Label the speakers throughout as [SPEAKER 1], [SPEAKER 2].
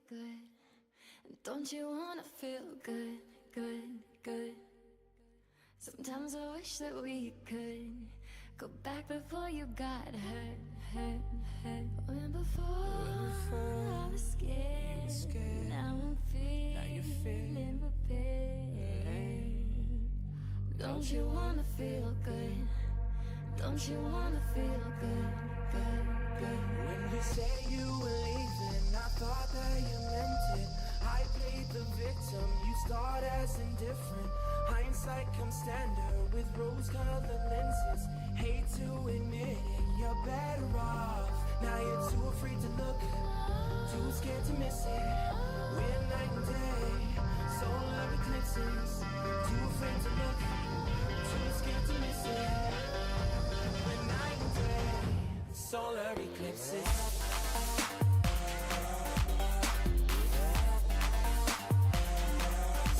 [SPEAKER 1] good? Don't you wanna feel good, good, good? Sometimes I wish that we could go back before you got hurt, hurt, hurt. When before I was scared, now I'm feeling prepared. Don't you wanna feel good? Don't you wanna feel good, good, good?
[SPEAKER 2] When you say you were leaving, I thought that you meant it. I played the victim, you start as indifferent. Hindsight comes standard with rose-colored lenses. Hate to admit it, you're better off. Now you're too afraid to look, too scared to miss it. We're night and day, solar eclipses. Too afraid to look, too scared to miss it. We're night and day, solar eclipses.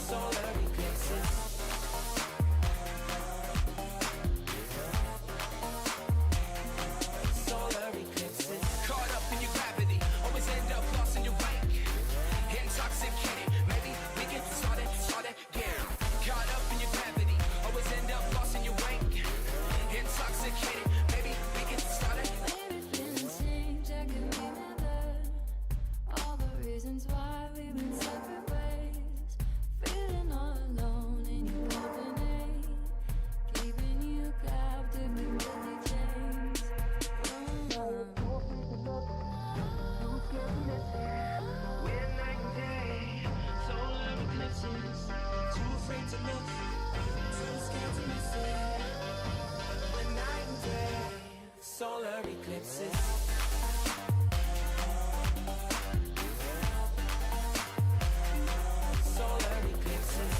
[SPEAKER 2] Solar eclipses. Solar eclipses.
[SPEAKER 3] Caught up in your gravity, always end up lost in your wake. Intoxicated, maybe we can start it again. Caught up in your gravity, always end up lost in your wake. Intoxicated, maybe we can start it.
[SPEAKER 1] Maybe feeling change, I can remember all the reasons why we've been separate ways. Feeling all alone in your company, keeping you captive with guilty chains.
[SPEAKER 2] We're night and day, solar eclipses. Too afraid to look, too scared to miss it. We're night and day, solar eclipses. Solar eclipses.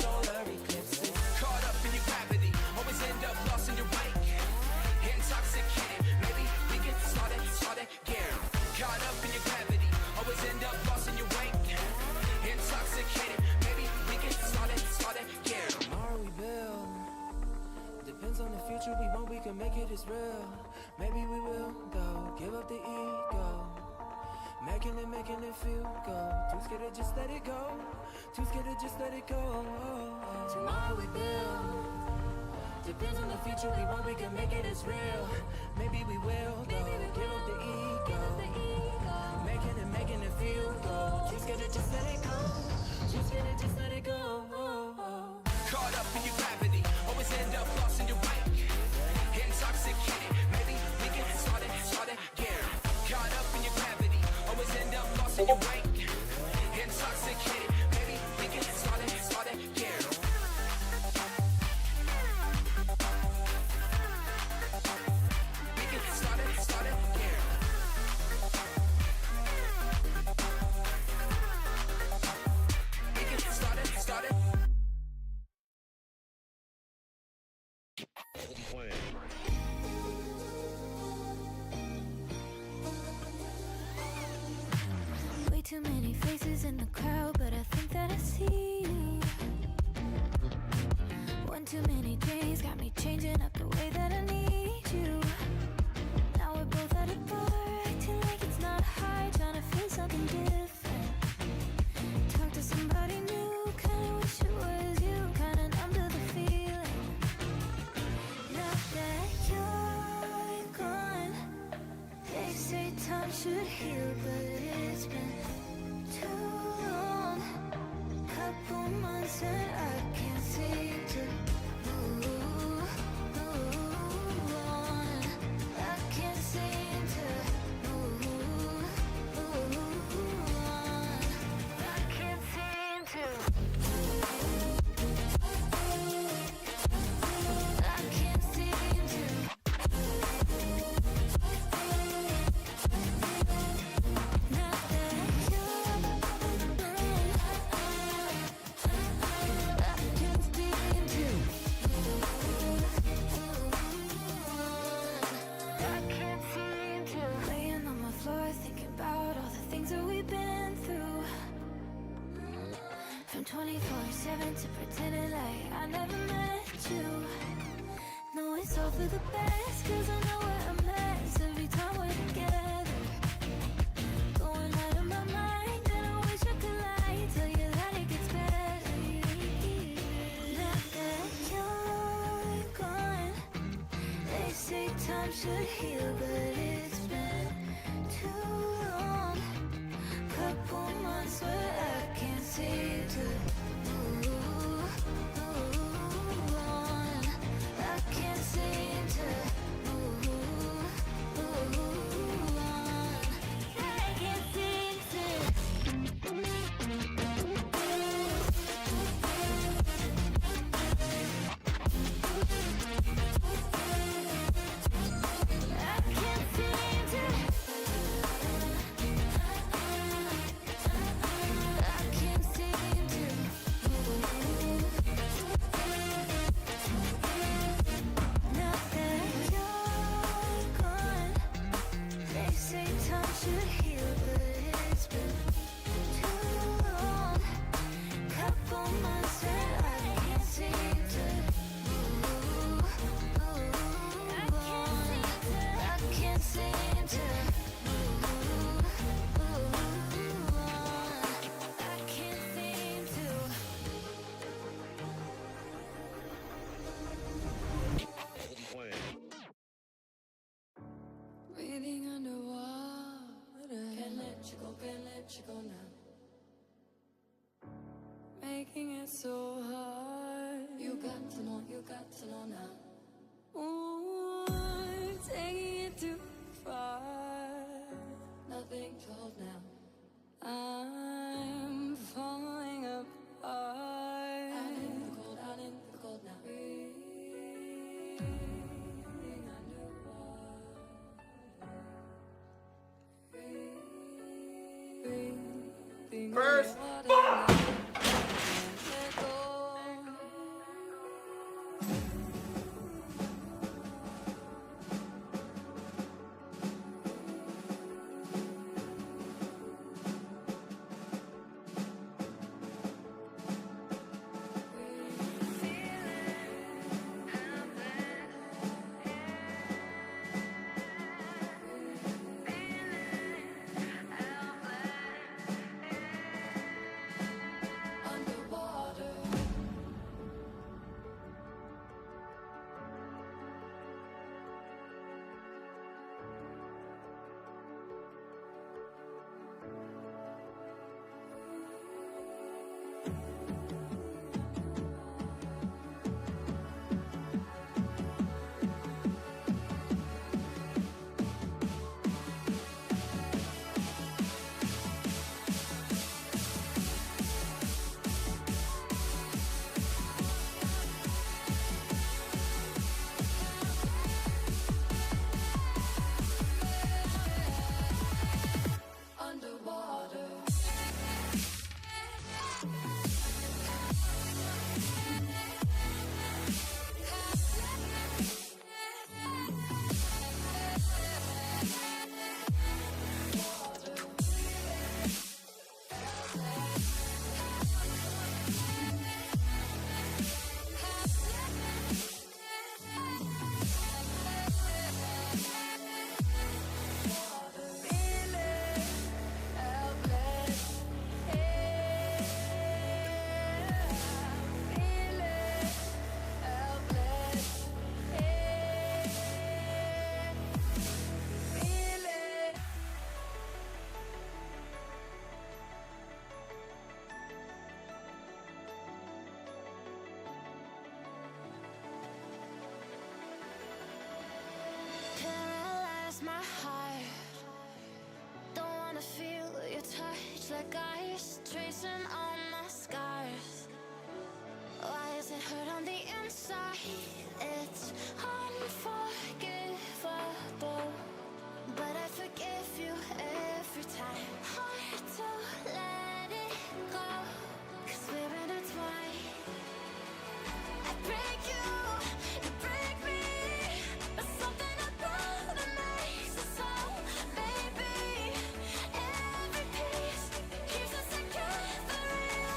[SPEAKER 2] Solar eclipses.
[SPEAKER 3] Caught up in your gravity, always end up lost in your wake. Intoxicated, maybe we can start it again. Caught up in your gravity, always end up lost in your wake. Intoxicated, maybe we can start it again.
[SPEAKER 2] Tomorrow we build. Depends on the future we want, we can make it as real. Maybe we will go, give up the ego. Making it feel good. Too scared to just let it go. Too scared to just let it go. Tomorrow we build. Depends on the future we want, we can make it as real. Maybe we will go, give up the ego. Making it feel good. Too scared to just let it go. Too scared to just let it go.
[SPEAKER 3] Caught up in your gravity, always end up lost in your wake. Intoxicated, maybe we can start it again. Caught up in your gravity, always end up lost in your wake. Intoxicated, maybe we can start it again. We can start it again. We can start it.
[SPEAKER 1] Way too many faces in the crowd, but I think that I see you. One too many days got me changing up the way that I need you. Now we're both at a bar, acting like it's not hard, trying to feel something different. Talk to somebody new, kinda wish it was you, kinda numb to the feeling. Now that you're gone, they say time should heal, but it's been too long. Couple months and I can't seem to move on. I can't seem to move on. I can't seem to. I can't seem to. Now that you're gone, I can't seem to. I can't seem to. Laying on my floor, thinking about all the things that we've been through. From 24/7 to pretending like I never met you. No, it's it's all for the best, cause I know we're a mess every time we're together. Going out of my mind, and I wish I could lie, tell you that it gets better. Now that you're gone, they say time should heal, but it's been too long. Couple months where I can't seem to move on. I can't seem to move on. I can't seem to. I can't seem to. I can't seem to move. Now that you're gone, they say time should heal, but it's been too long. Couple months that I can't seem to move on. I can't seem to move on. I can't seem to. Breathing underwater. Can't let you go now. Making it so hard. You got to know now. Ooh, taking it too far. Nothing to hold now. I'm falling apart. Out in the cold now. Breathing underwater. Breathing
[SPEAKER 4] First
[SPEAKER 1] underwater. Let go. Underwater. Underwater. Paralyze my heart. Don't wanna feel your touch like ice tracing on my scars. Why is it hurt on the inside? It's unforgivable, but I forgive you every time. Hard to let it go, 'cause we're intertwined. I break you, you break me, but something about it makes us so, baby. Every piece keeps us together in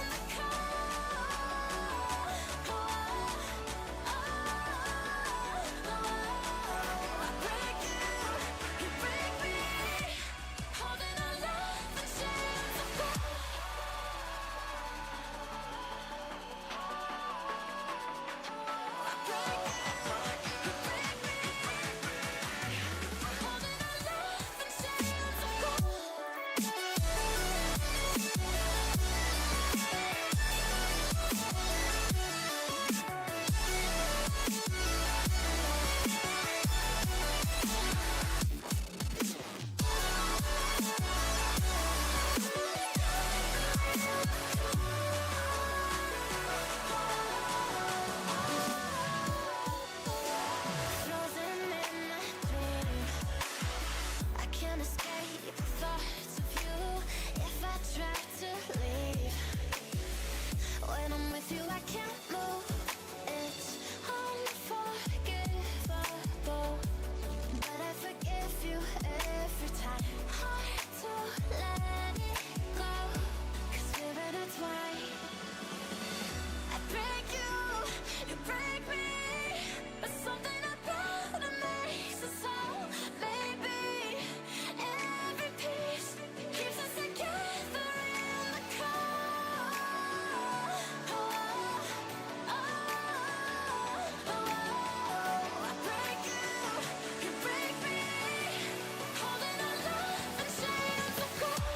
[SPEAKER 1] I can't move. It's unforgivable, but I forgive you every time. Hard to let it go, 'cause we're intertwined. I break you, you break me, but something about it makes us whole. Maybe every piece keeps us together in the cold. I break you, you break me, holding our love in chains of gold.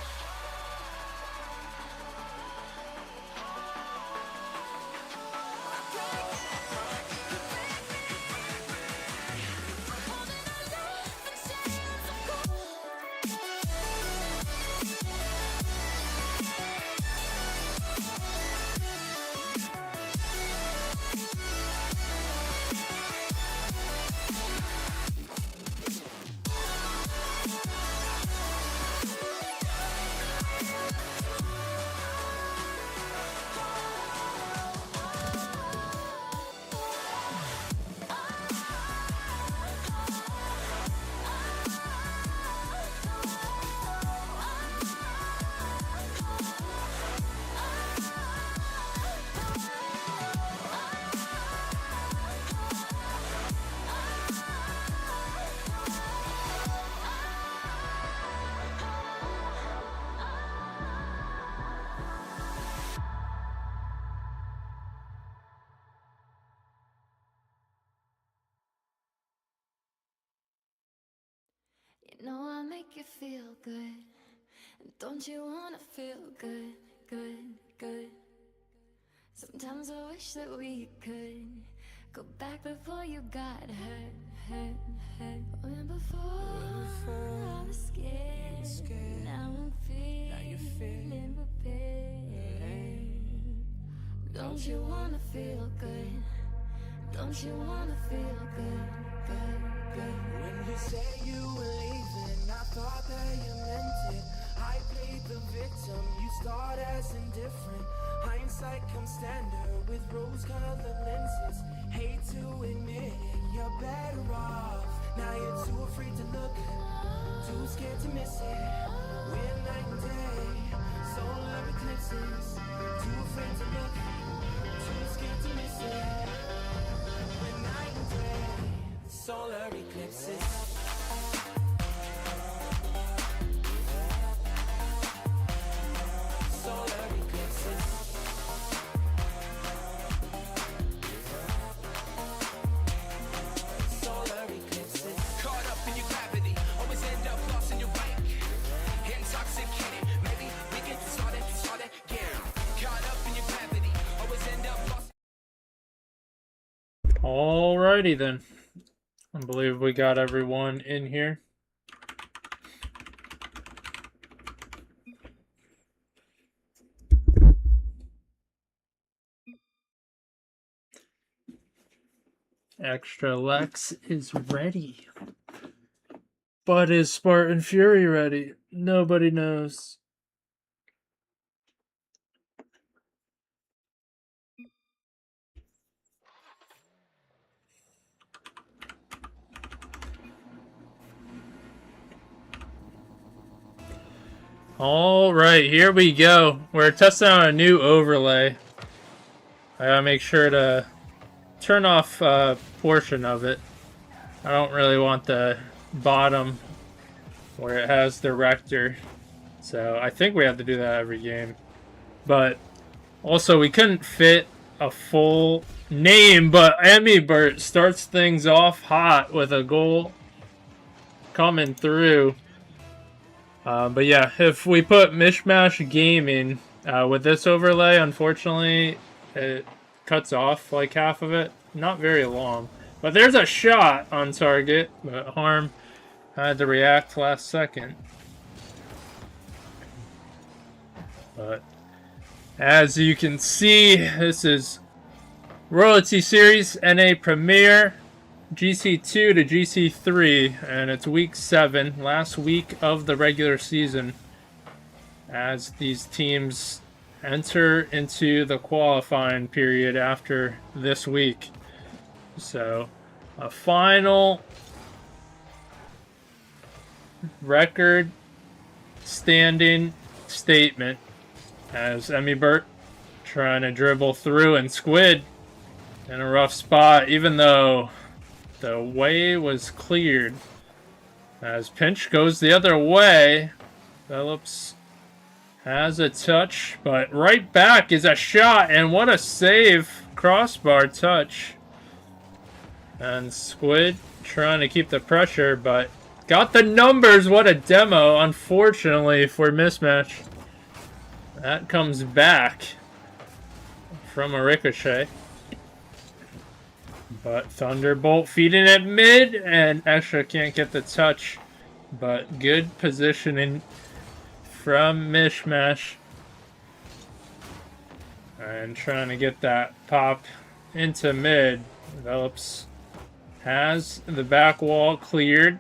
[SPEAKER 1] You know I make you feel good. Don't you wanna feel good, good, good? Sometimes I wish that we could go back before you got hurt, hurt, hurt. When before I was scared, now I'm feeling prepared. Don't you wanna feel good? Don't you wanna feel good, good, good?
[SPEAKER 2] When you say you were leaving, I thought that you meant it. I played the victim, you starred as indifferent. Hindsight comes standard with rose-colored lenses. Hate to admit it, you're better off. Now you're too afraid to look, too scared to miss it. We're night and day, solar eclipses. Too afraid to look, too scared to miss it. We're night and day, solar eclipses. Solar eclipses. Solar eclipses.
[SPEAKER 3] Caught up in your gravity, always end up lost in your bike. Intoxicated, maybe we can start again. Caught up in your gravity, always end up lost.
[SPEAKER 4] Alrighty then. I believe we got everyone in here. Extra Lex is ready. But is Spartan Fury ready? Nobody knows. Alright, here we go. We're testing out a new overlay. I gotta make sure to turn off a portion of it. I don't really want the bottom where it has the rector. So I think we have to do that every game. But also we couldn't fit a full name, but Amibert starts things off hot with a goal coming through. But yeah, if we put Mishmash Gaming with this overlay, unfortunately, it cuts off like half of it. Not very long. But there's a shot on target, but Harm had to react last second. But as you can see, this is Royalty Series NA Premier GC2 to GC3, and it's week 7, last week of the regular season, as these teams enter into the qualifying period after this week. So, a final record standing statement as Emmy Burt trying to dribble through, and Squid in a rough spot, even though the way was cleared. As pinch goes the other way, Phillips has a touch, but right back is a shot, and what a save. Crossbar touch. And Squid trying to keep the pressure, but got the numbers. What a demo, unfortunately, for mismatch. That comes back from a ricochet. But Thunderbolt feeding it mid, and Extra can't get the touch. But good positioning from Mishmash. And trying to get that pop into mid. Develops. Has the back wall cleared.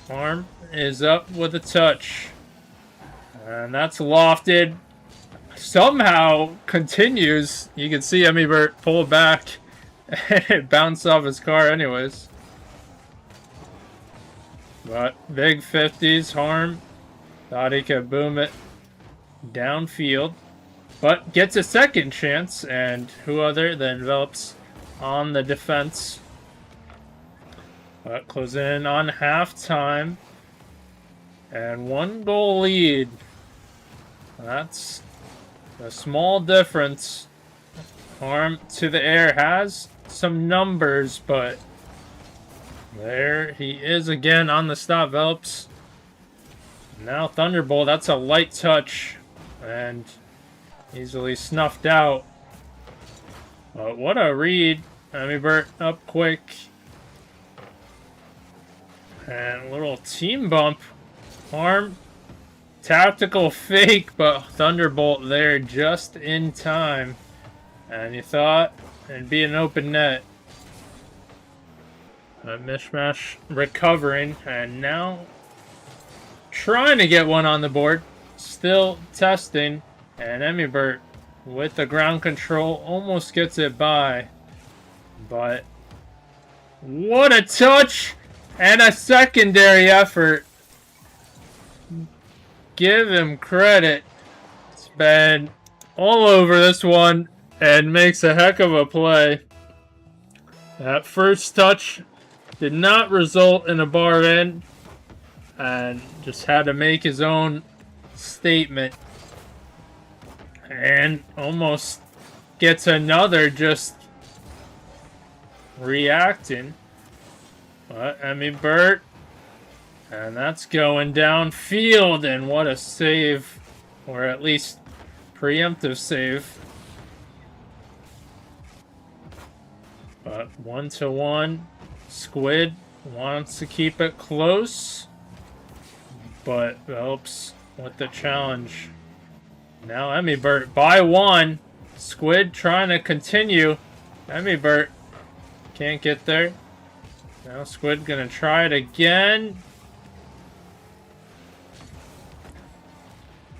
[SPEAKER 4] Arm is up with a touch. And that's lofted. Somehow continues. You can see Emmy Burt pull back. It bounced off his car anyways. But big 50s. Harm thought he could boom it downfield. But gets a second chance. And who other than Develops on the defense. But closing in on halftime. And 1-goal lead. That's a small difference. Harm to the air has some numbers, but there he is again on the stop. Velps. Now Thunderbolt, that's a light touch. And easily snuffed out. But what a read. Emmy Burt up quick. And a little team bump. Harm. Tactical fake, but Thunderbolt there just in time. And you thought it'd be an open net. Mishmash recovering. And now trying to get one on the board. Still testing. And Emmy Burt with the ground control almost gets it by. But what a touch! And a secondary effort. Give him credit. It's been all over this one and makes a heck of a play. That first touch did not result in a bar in and just had to make his own statement. And almost gets another just reacting. But Emmy Burt. And that's going downfield. And what a save. Or at least preemptive save. But 1-1. Squid wants to keep it close. But Phelps with the challenge. Now Emmy Burt by 1. Squid trying to continue. Emmy Burt can't get there. Now Squid gonna try it again.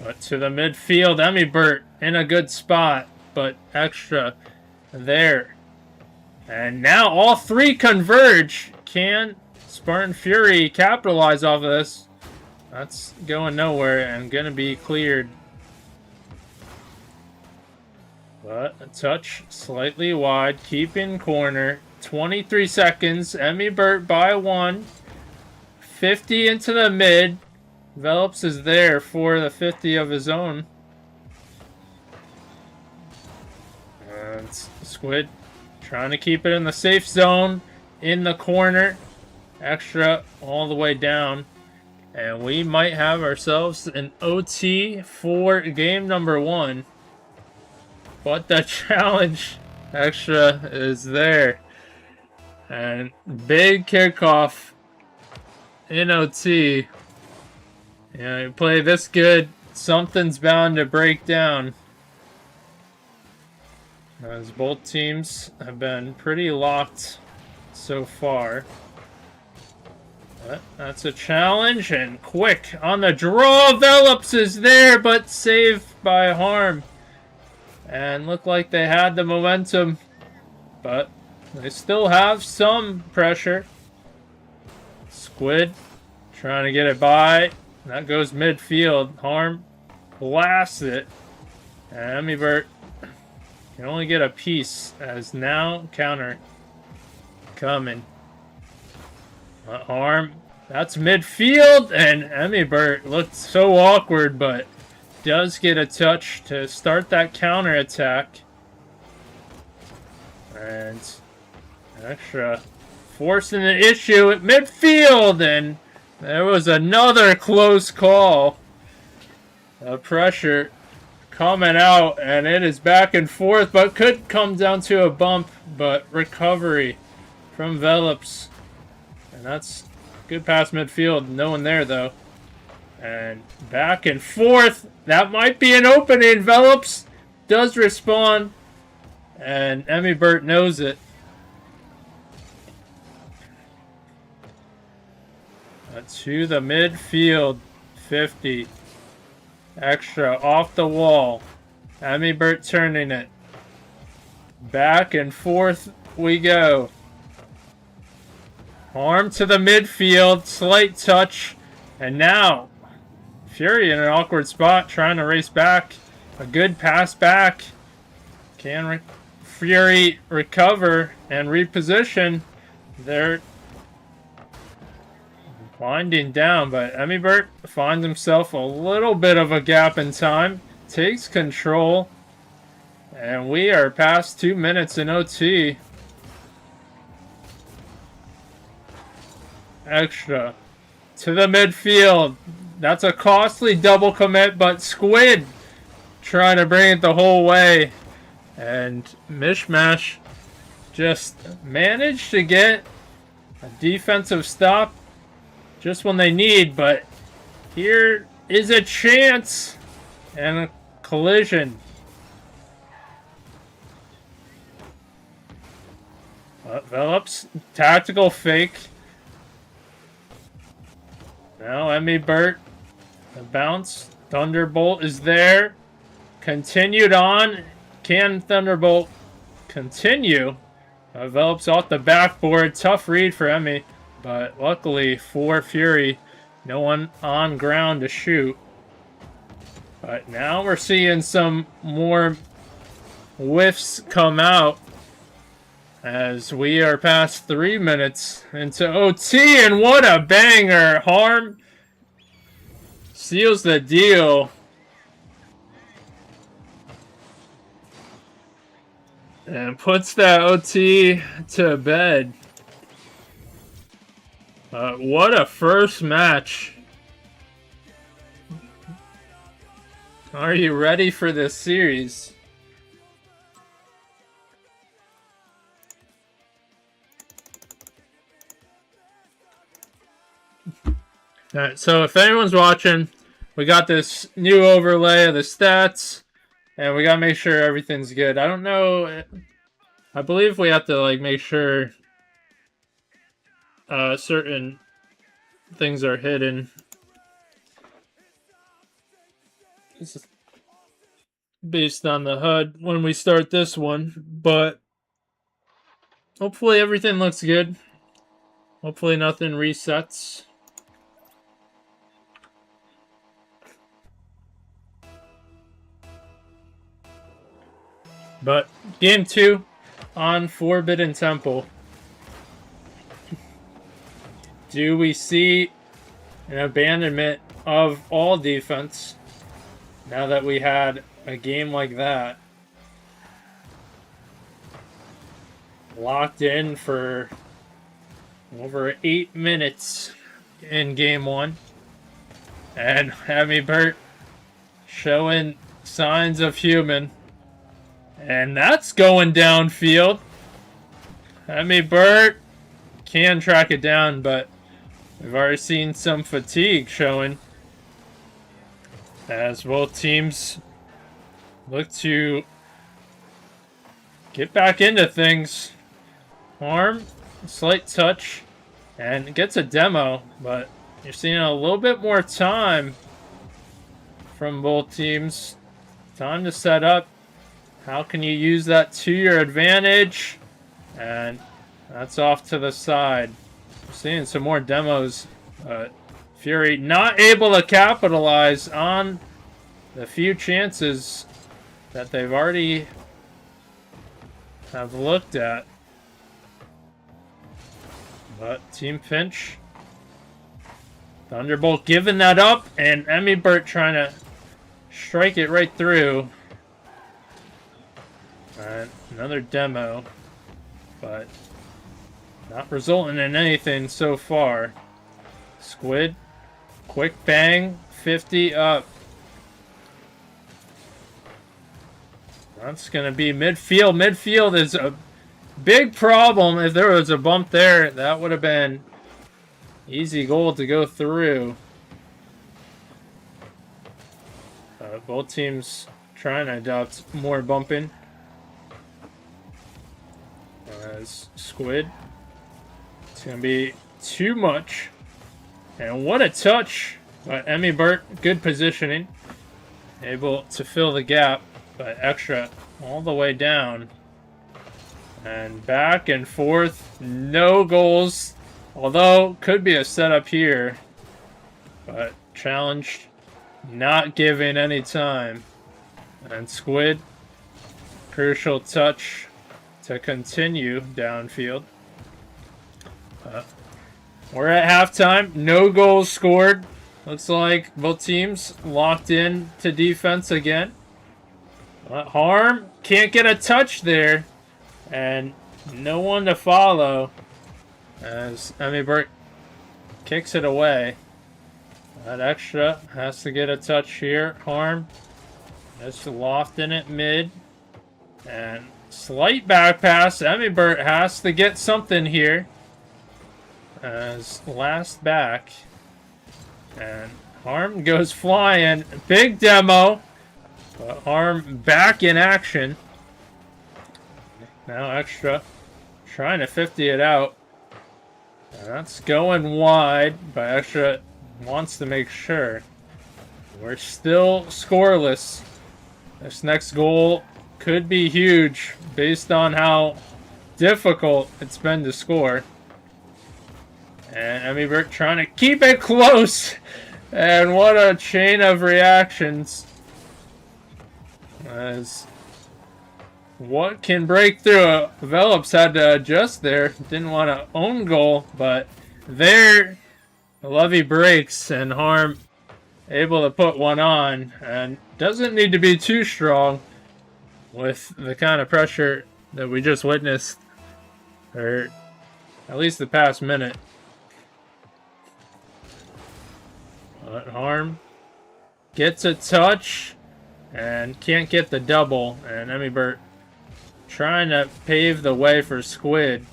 [SPEAKER 4] But to the midfield, Emmy Burt in a good spot. But Extra there. And now all three converge. Can Spartan Fury capitalize off of this? That's going nowhere and gonna be cleared. But a touch slightly wide, keeping corner. 23 seconds. Emmy Burt by 1. 50 into the mid. Velops is there for the 50 of his own. And Squid trying to keep it in the safe zone. In the corner. Extra all the way down. And we might have ourselves an OT for game number 1. But the challenge Extra is there. And big kickoff in OT. Yeah, you play this good, something's bound to break down. As both teams have been pretty locked so far. But that's a challenge, and quick on the draw. Velops is there, but saved by Harm. and looked like they had the momentum, but they still have some pressure. Squid trying to get it by. That goes midfield. Harm blasts it. And Emibert can only get a piece as now counter coming. Harm, that's midfield, and Emibert looked so awkward, but does get a touch to start that counter attack. And extra forcing the issue at midfield, and there was another close call. The pressure coming out, and it is back and forth, but could come down to a bump, but recovery from Velops. And that's good pass midfield. No one there, though. And back and forth. That might be an opening. Velops does respond, and Emibert knows it. To the midfield. 50. Extra off the wall. Emibert turning it. Back and forth we go. Arm to the midfield. Slight touch. And now Fury in an awkward spot trying to race back. A good pass back. Can Fury recover and reposition? They're winding down, but Emibert finds himself a little bit of a gap in time. Takes control. And we are past 2 minutes in OT. Extra to the midfield. That's a costly double commit, but Squid trying to bring it the whole way. And Mishmash just managed to get a defensive stop just when they need, but here is a chance and a collision. Velops, tactical fake. Now Emibert, the bounce. Thunderbolt is there. Continued on. Can Thunderbolt continue? Velops off the backboard. Tough read for Emmy, but luckily for Fury, no one on ground to shoot. But now we're seeing some more whiffs come out as we are past 3 minutes into OT, and what a banger! Harm seals the deal. And puts that OT to bed. What a first match. Are you ready for this series? Alright, so if anyone's watching, we got this new overlay of the stats, and we gotta make sure everything's good. I don't know, I believe we have to like make sure certain things are hidden. This is based on the HUD when we start this one, but hopefully everything looks good. Hopefully nothing resets. But game 2 on Forbidden Temple. Do we see an abandonment of all defense now that we had a game like that? Locked in for over 8 minutes in game 1. And Emibert showing signs of human. And that's going downfield. Emibert can track it down, but we've already seen some fatigue showing as both teams look to get back into things. Harm, slight touch, and gets a demo, but you're seeing a little bit more time from both teams. Time to set up. How can you use that to your advantage? And that's off to the side. We're seeing some more demos. Fury not able to capitalize on the few chances that they've already have looked at. But Team Finch, Thunderbolt giving that up, and Emmy Burt trying to strike it right through. And another demo, but not resulting in anything so far. Squid, quick bang, 50 up. That's going to be midfield. Midfield is a big problem. If there was a bump there, that would have been easy goal to go through. Both teams trying to adopt more bumping. As Squid, it's going to be too much. And what a touch by Emmy Burt. Good positioning. Able to fill the gap, but extra all the way down. And back and forth. No goals. Although, could be a setup here. But challenged. Not giving any time. And Squid. Crucial touch to continue downfield. We're at halftime. No goals scored. Looks like both teams locked in to defense again. But Harm can't get a touch there. And no one to follow. As Emmy Burt kicks it away. That extra has to get a touch here. Harm just lofting it mid. And slight back pass. Emmy Burt has to get something here. As last back. And Harm goes flying. Big demo. But Harm back in action. Now extra. Trying to 50 it out. And that's going wide. But extra wants to make sure. We're still scoreless. This next goal could be huge based on how difficult it's been to score. And Emmy Burt trying to keep it close. And what a chain of reactions. As what can break through? Velops had to adjust there. Didn't want to own goal. But there, the levy breaks. And Harm able to put one on. And doesn't need to be too strong with the kind of pressure that we just witnessed. Or at least the past minute. But Harm gets a touch and can't get the double. And Emmy Burt trying to pave the way for Squid,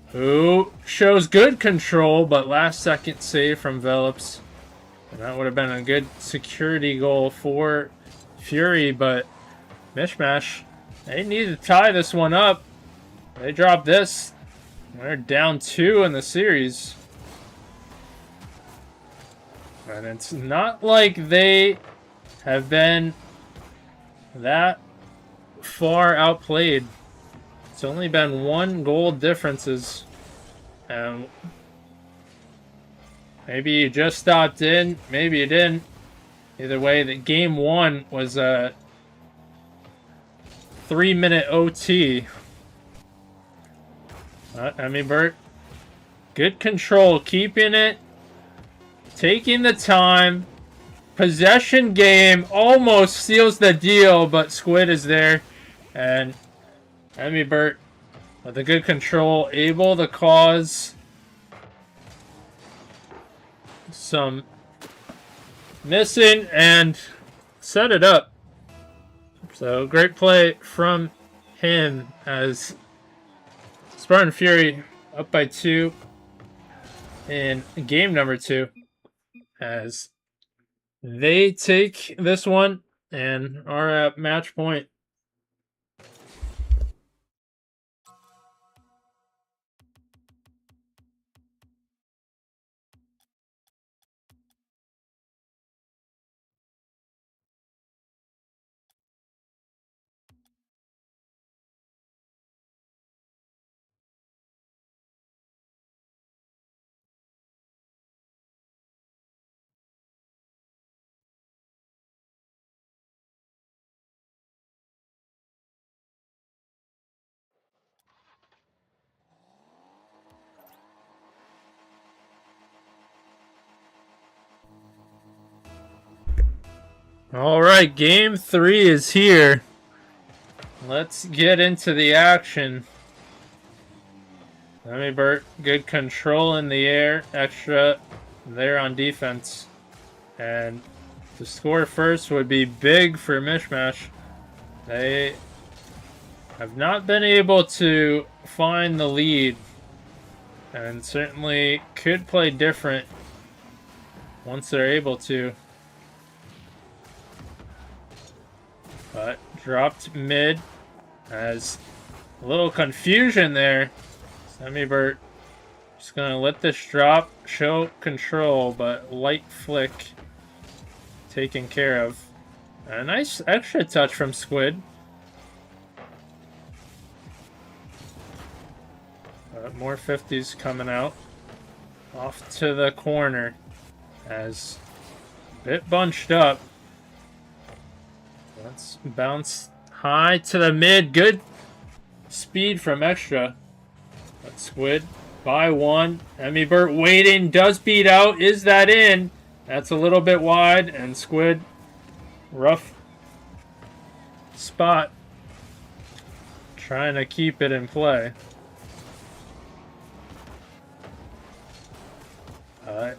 [SPEAKER 4] who shows good control, but last second save from Velops. And that would have been a good security goal for Fury, but Mishmash, they need to tie this one up. They drop this. They're down 2 in the series. And it's not like they have been that far outplayed. It's only been 1 goal differences. And maybe you just stopped in, maybe you didn't. Either way, the game 1 was a 3-minute OT. Emmy Burt, good control, keeping it. Taking the time. Possession game almost seals the deal, but Squid is there. And Emmy Burt, with a good control, able to cause some missing and set it up. So great play from him as Spartan Fury up by 2 in game number 2. As they take this one and are at match point. Alright, game 3 is here. Let's get into the action. Burt, good control in the air. Extra there on defense. And to score first would be big for Mishmash. They have not been able to find the lead. And certainly could play different once they're able to. But dropped mid. Has a little confusion there. Burt just gonna let this drop, show control, but light flick taken care of. A nice extra touch from Squid. More 50s coming out. Off to the corner. As a bit bunched up. Let's bounce high to the mid. Good speed from Extra. But Squid by one. Burt waiting. Does beat out. Is that in? That's a little bit wide. And Squid, rough spot. Trying to keep it in play.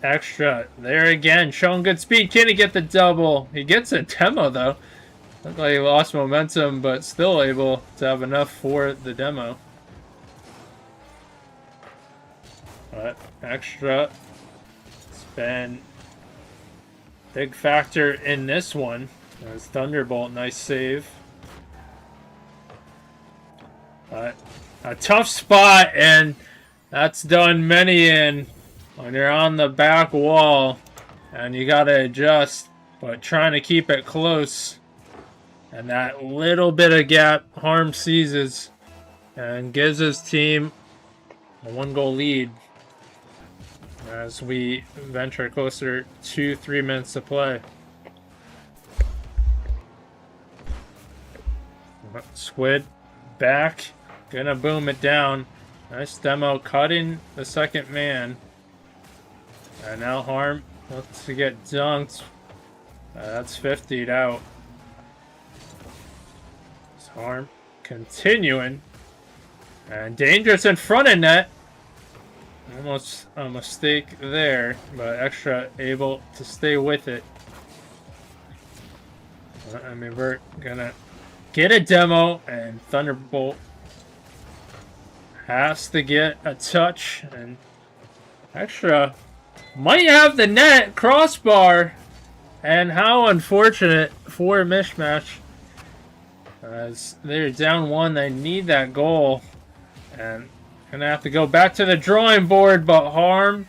[SPEAKER 4] Extra there again, showing good speed. Can he get the double? He gets a demo though. Looked like he lost momentum, but still able to have enough for the demo. But Extra, it's been a big factor in this one. As Thunderbolt, nice save. But a tough spot, and that's done many in. When you're on the back wall and you gotta adjust, but trying to keep it close. And that little bit of gap Harm seizes and gives his team a 1-goal lead as we venture closer to 3 minutes to play. Squid back, gonna boom it down. Nice demo, cutting the second man. And now Harm looks to get dunked. That's 50'd out. So Harm continuing. And dangerous in front of net. Almost a mistake there, but Extra able to stay with it. Burt gonna get a demo, and Thunderbolt has to get a touch, and Extra might have the net crossbar, and how unfortunate for Mishmash. As they're down 1, they need that goal, and gonna have to go back to the drawing board. But Harm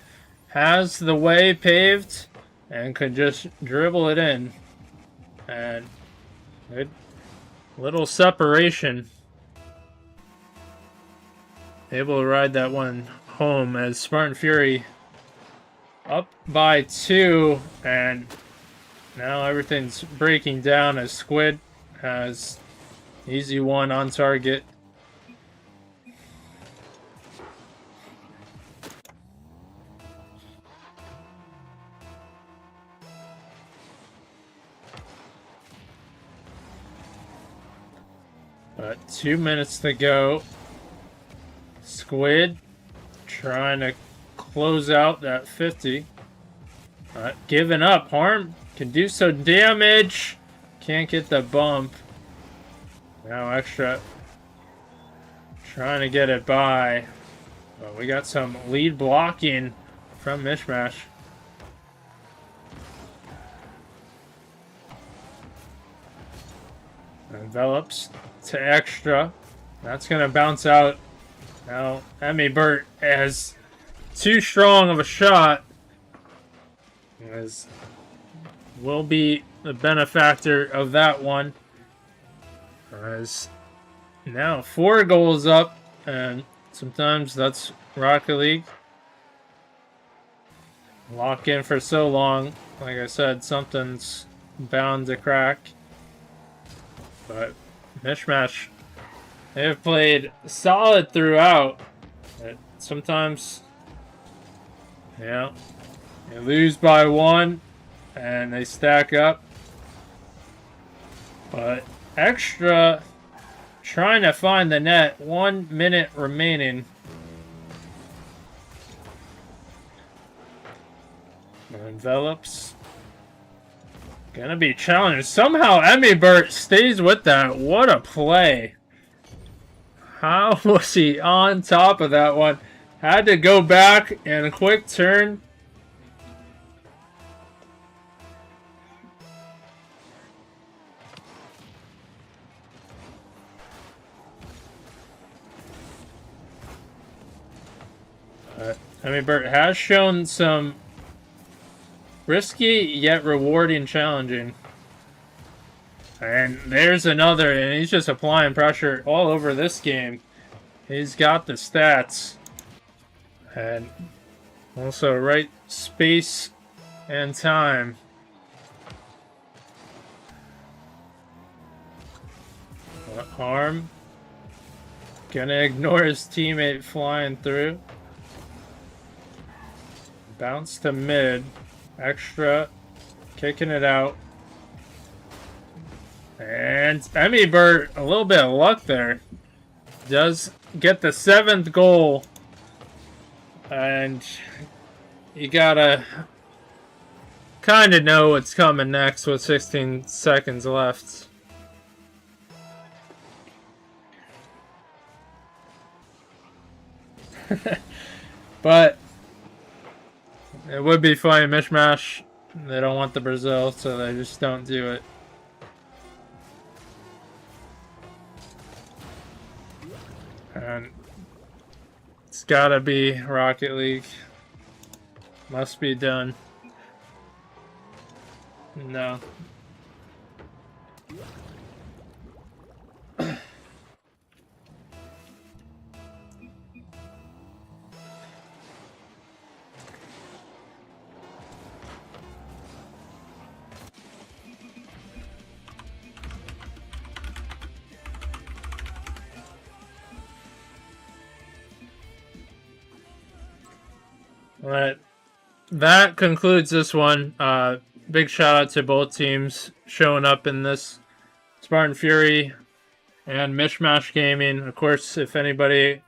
[SPEAKER 4] has the way paved and could just dribble it in, and good little separation. Able to ride that one home as Spartan Fury up by 2, and now everything's breaking down as Squid has easy one on target. But 2 minutes to go. Squid trying to close out that 50. Giving up. Harm can do some damage. Can't get the bump. Now Extra trying to get it by. But we got some lead blocking from Mishmash. Envelops to Extra. That's going to bounce out. Now Burt has too strong of a shot. As will be the benefactor of that one. As now 4 goals up, and sometimes that's Rocket League. Lock in for so long. Like I said, something's bound to crack. But Mishmash, they have played solid throughout. But sometimes, you lose by 1, and they stack up. But extra trying to find the net. 1 minute remaining. Envelops. Gonna be challenged. Somehow Burt stays with that. What a play. How was he on top of that one? Had to go back and a quick turn. Burt has shown some risky yet rewarding challenging. And there's another, and he's just applying pressure all over this game. He's got the stats. And also right space and time. Arm. Gonna ignore his teammate flying through. Bounce to mid. Extra. Kicking it out. And Burt, a little bit of luck there. Does get the 7th goal. And you gotta kind of know what's coming next with 16 seconds left. But it would be funny, mishmash. They don't want the Brazil, so they just don't do it. And it's gotta be Rocket League. Must be done. No. Alright, that concludes this one. Big shout out to both teams showing up in this. Spartan Fury and Mishmash Gaming. Of course, if anybody's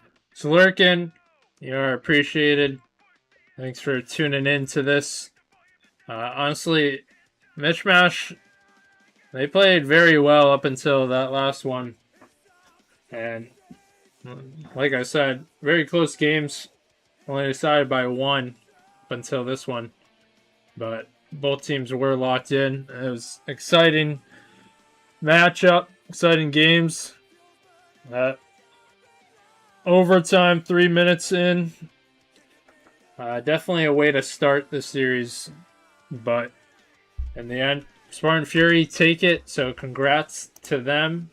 [SPEAKER 4] lurking, you are appreciated. Thanks for tuning in to this. Honestly, Mishmash, they played very well up until that last one. And like I said, very close games. Only decided by 1 up until this one. But both teams were locked in. It was exciting matchup, exciting games. Overtime, 3 minutes in. Definitely a way to start the series. But in the end, Spartan Fury take it. So congrats to them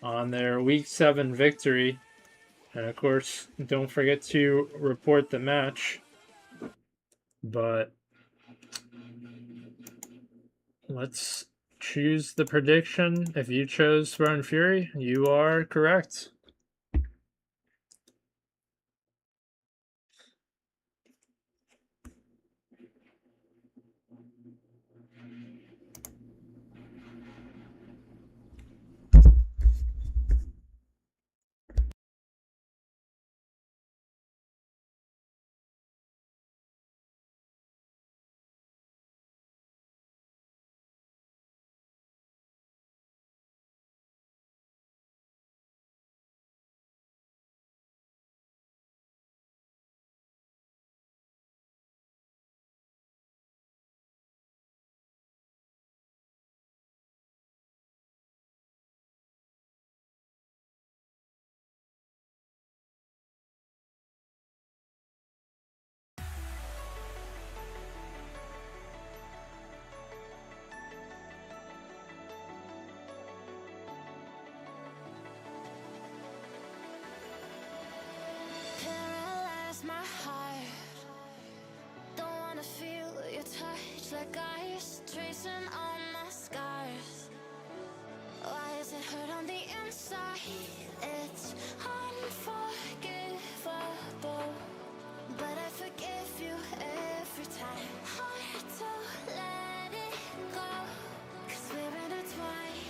[SPEAKER 4] on their Week 7 victory. And of course, don't forget to report the match. But let's choose the prediction. If you chose Spartan Fury, you are correct.
[SPEAKER 1] Paralyze my heart. Don't wanna feel your touch like ice, tracing all my scars. Why is it hurt on the inside? It's unforgivable, but I forgive you every time. Hard to let it go, 'cause we're intertwined.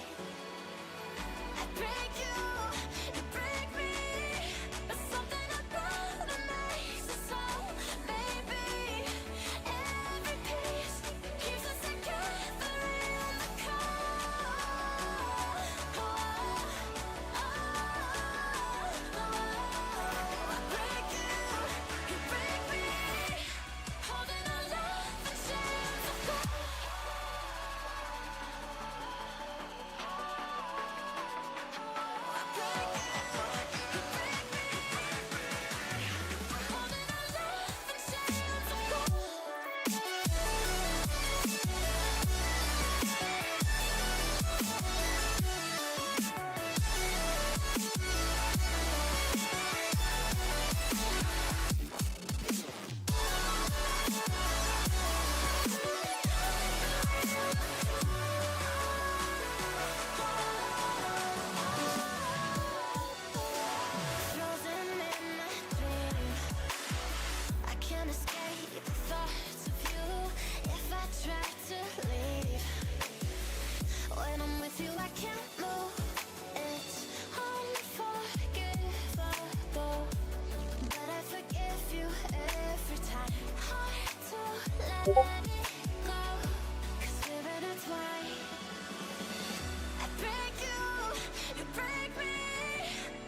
[SPEAKER 1] feel I can't move. It's unforgivable, but I forgive you every time. Hard to let it go, 'cause we're intertwined. I break you, you break me,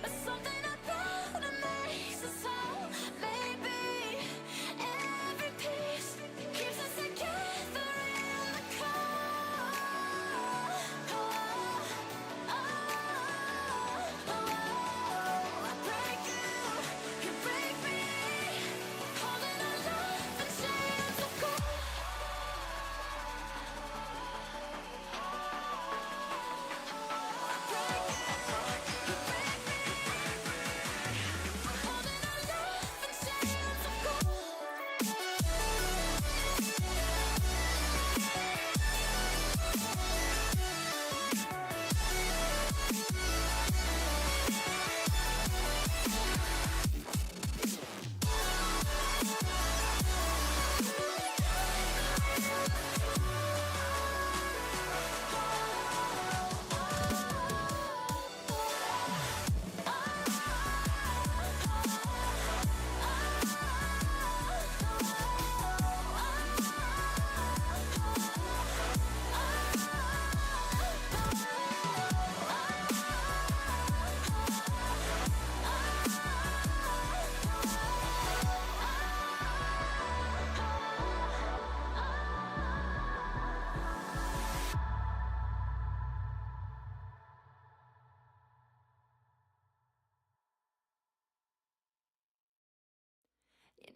[SPEAKER 1] but something about it makes us whole. Maybe every piece keeps us together in the cold. I break you, you break me, holding our love in chains of gold.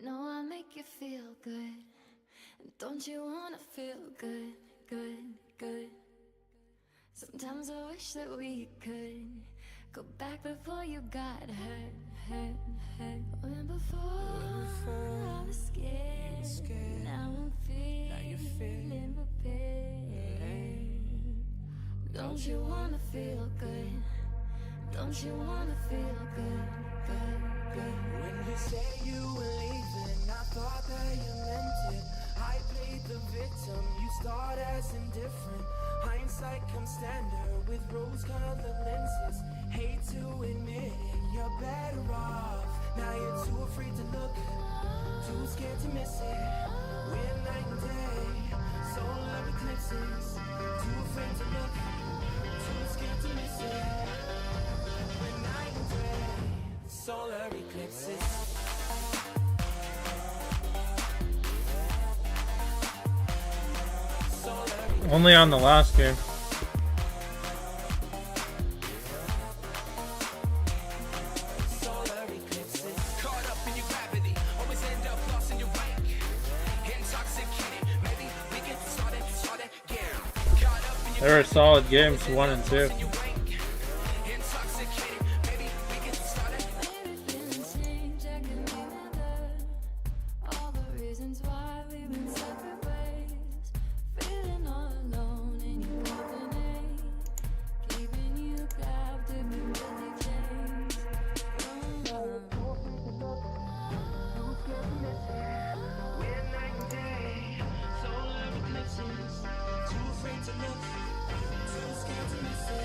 [SPEAKER 1] You know I make you feel good. Don't you wanna feel good, good, good? Sometimes I wish that we could go back before you got hurt, hurt, hurt. When before I was scared, now I'm feeling prepared. Don't you wanna feel good? Don't you wanna feel good, good, good?
[SPEAKER 2] When you say you were leaving, I thought that you meant it. I played the victim, you start as indifferent. Hindsight comes standard with rose-colored lenses. Hate to admit it, you're better off. Now you're too afraid to look, too scared to miss it. We're night and day, solar eclipses. Too afraid to look, too scared to miss it. We're night and day, solar eclipses.
[SPEAKER 4] Only on the last game.
[SPEAKER 2] Solar eclipses.
[SPEAKER 3] Caught up in your gravity, always end up lost in your wake. Intoxicated, maybe we can start again. Caught up in your
[SPEAKER 4] They were solid games, 1 and 2.
[SPEAKER 3] wake. Intoxicated, maybe we can start
[SPEAKER 1] Maybe feeling strange, I can remember all the reasons why we went separate ways. Feeling all alone and you coordinate, keeping you captive in busy chains.
[SPEAKER 2] We're night and day, solar eclipses. Too afraid to look, too scared to miss it.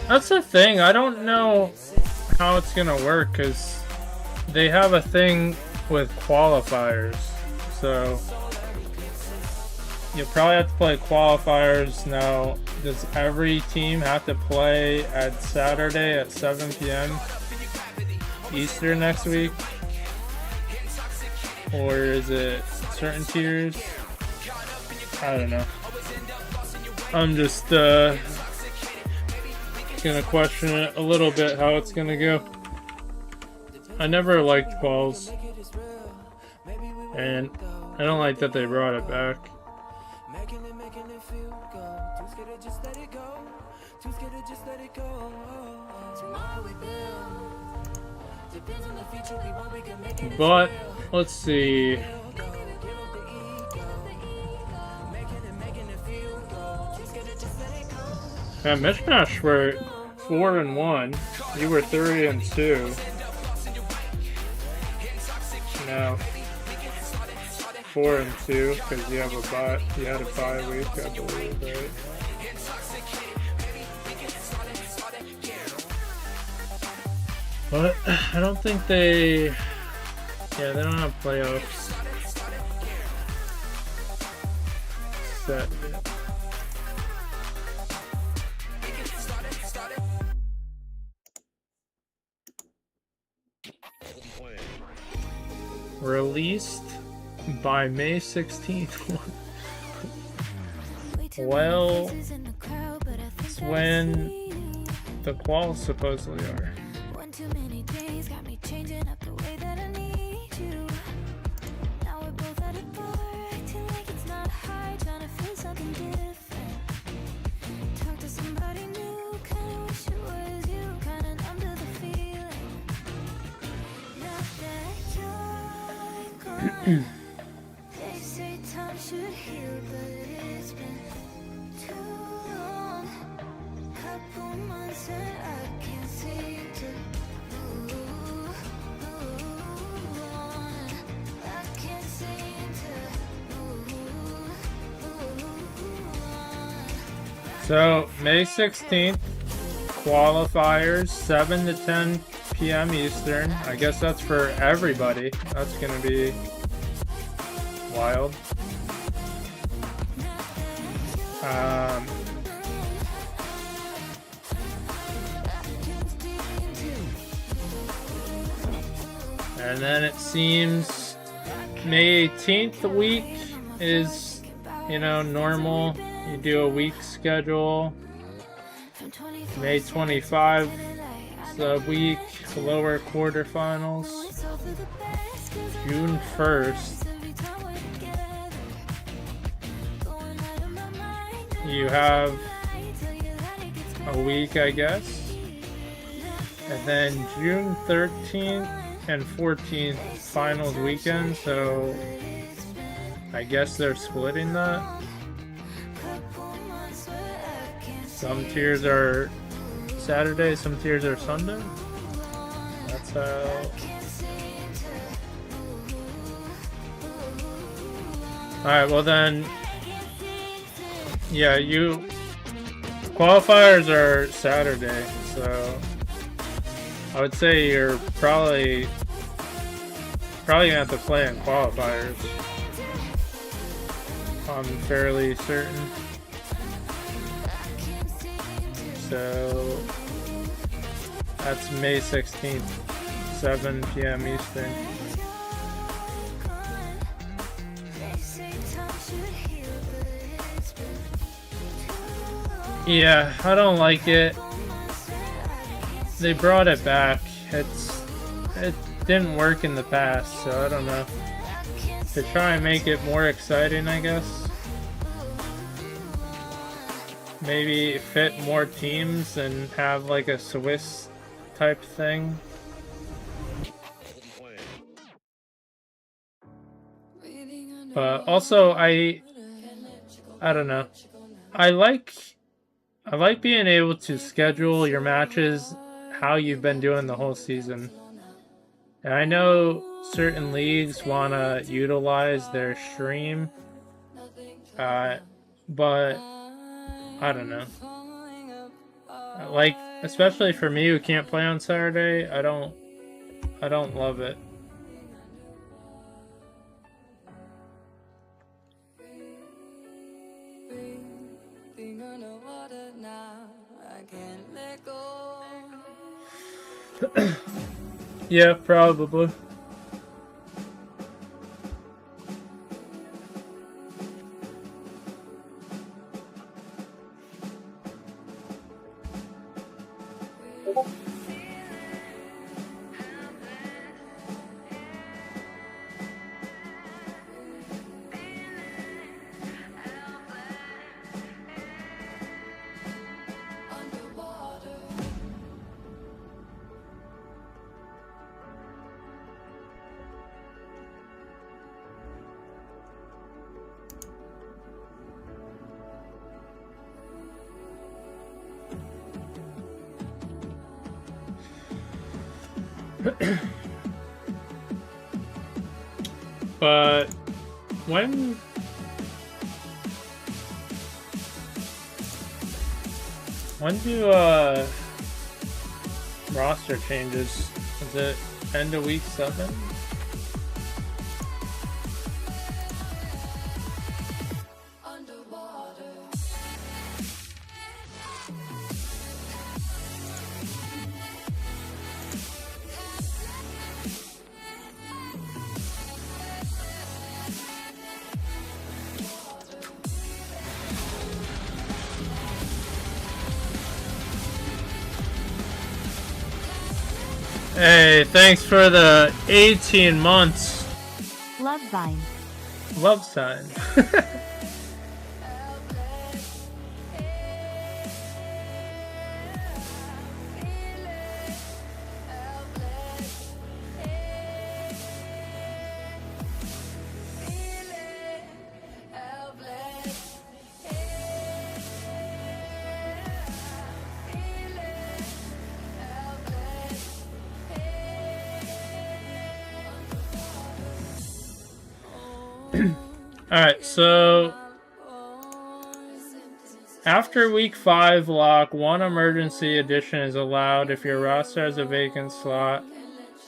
[SPEAKER 4] That's the thing. I don't know how it's gonna work because they have a thing with qualifiers. So you'll probably have to play qualifiers. Now, does every team have to play at Saturday at 7 p.m. Eastern next week? Or is it certain tiers? I don't know. I'm just gonna question it a little bit how it's gonna go. I never liked quals, and I don't like that they brought it back.
[SPEAKER 2] Making it feel good. Too scared to just let it go. Too scared to just let it go. Tomorrow we build. Depends on the future we want, we can make it.
[SPEAKER 4] But let's see.
[SPEAKER 2] Give up the ego. Making it feel good. Too scared to just let it go.
[SPEAKER 4] At Mishmash, we're 4 and 1. You were 3 and 2. Now 4 and 2 because you have a bye. You had a bye week, I believe, right? But I don't think they... Yeah, they don't have playoffs set yet. Released by May 16th. Well, it's when the quals supposedly are.
[SPEAKER 1] One too many days got me changing up the way that I need you. Now we're both at a bar, acting like it's not hard, trying to feel something different. Talk to somebody new, kinda wish it was you, kinda numb to the feeling. Now that you're gone, they say time should heal, but it's been too long. Couple months and I can't seem to move on. I can't seem to move on.
[SPEAKER 4] So, May 16th, qualifiers, 7 to 10 p.m. Eastern. I guess that's for everybody. That's going to be wild. And then it seems May 18th week is, you know, normal. You do a week schedule. May 25 is a week, lower quarterfinals. June 1st, you have a week, I guess. And then June 13th and 14th finals weekend, so I guess they're splitting that. Some tiers are Saturday, some tiers are Sunday. That's how. Alright, well then, yeah, qualifiers are Saturday, so I would say you're probably gonna have to play in qualifiers. I'm fairly certain. So that's May 16th, 7 p.m. Eastern. Yeah, I don't like it. They brought it back. It didn't work in the past, so I don't know. To try and make it more exciting, I guess. Maybe fit more teams and have like a Swiss type thing. But also I don't know. I like being able to schedule your matches how you've been doing the whole season. And I know certain leagues want to utilize their stream, but I don't know. Like, especially for me who can't play on Saturday, I don't love it. Yeah, probably. But when do roster changes Is it end of week 7? Hey, thanks for the 18 months.
[SPEAKER 5] Love Vine.
[SPEAKER 4] Love sign. Alright, so after week 5 lock, 1 emergency edition is allowed if your roster has a vacant slot,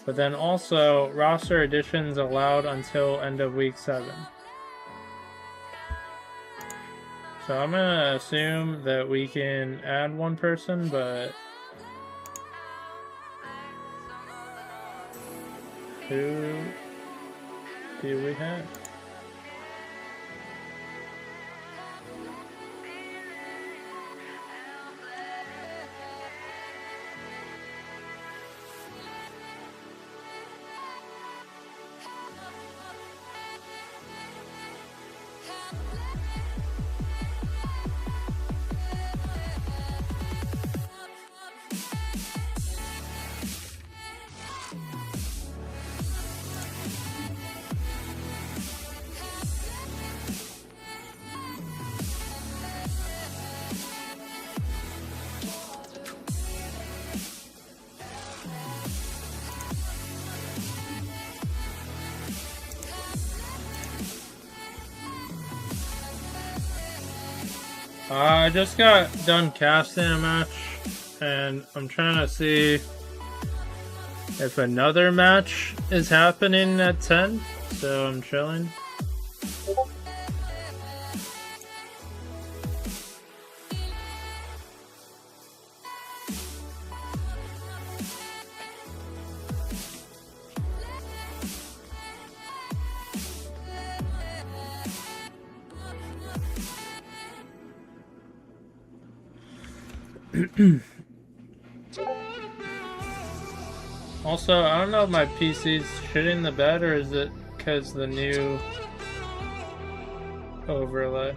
[SPEAKER 4] but then also roster additions allowed until end of week 7. So I'm gonna assume that we can add 1 person, but who do we have? I just got done casting a match, and I'm trying to see if another match is happening at 10, so I'm chilling. Also, I don't know if my PC's shitting the bed or is it because the new overlay.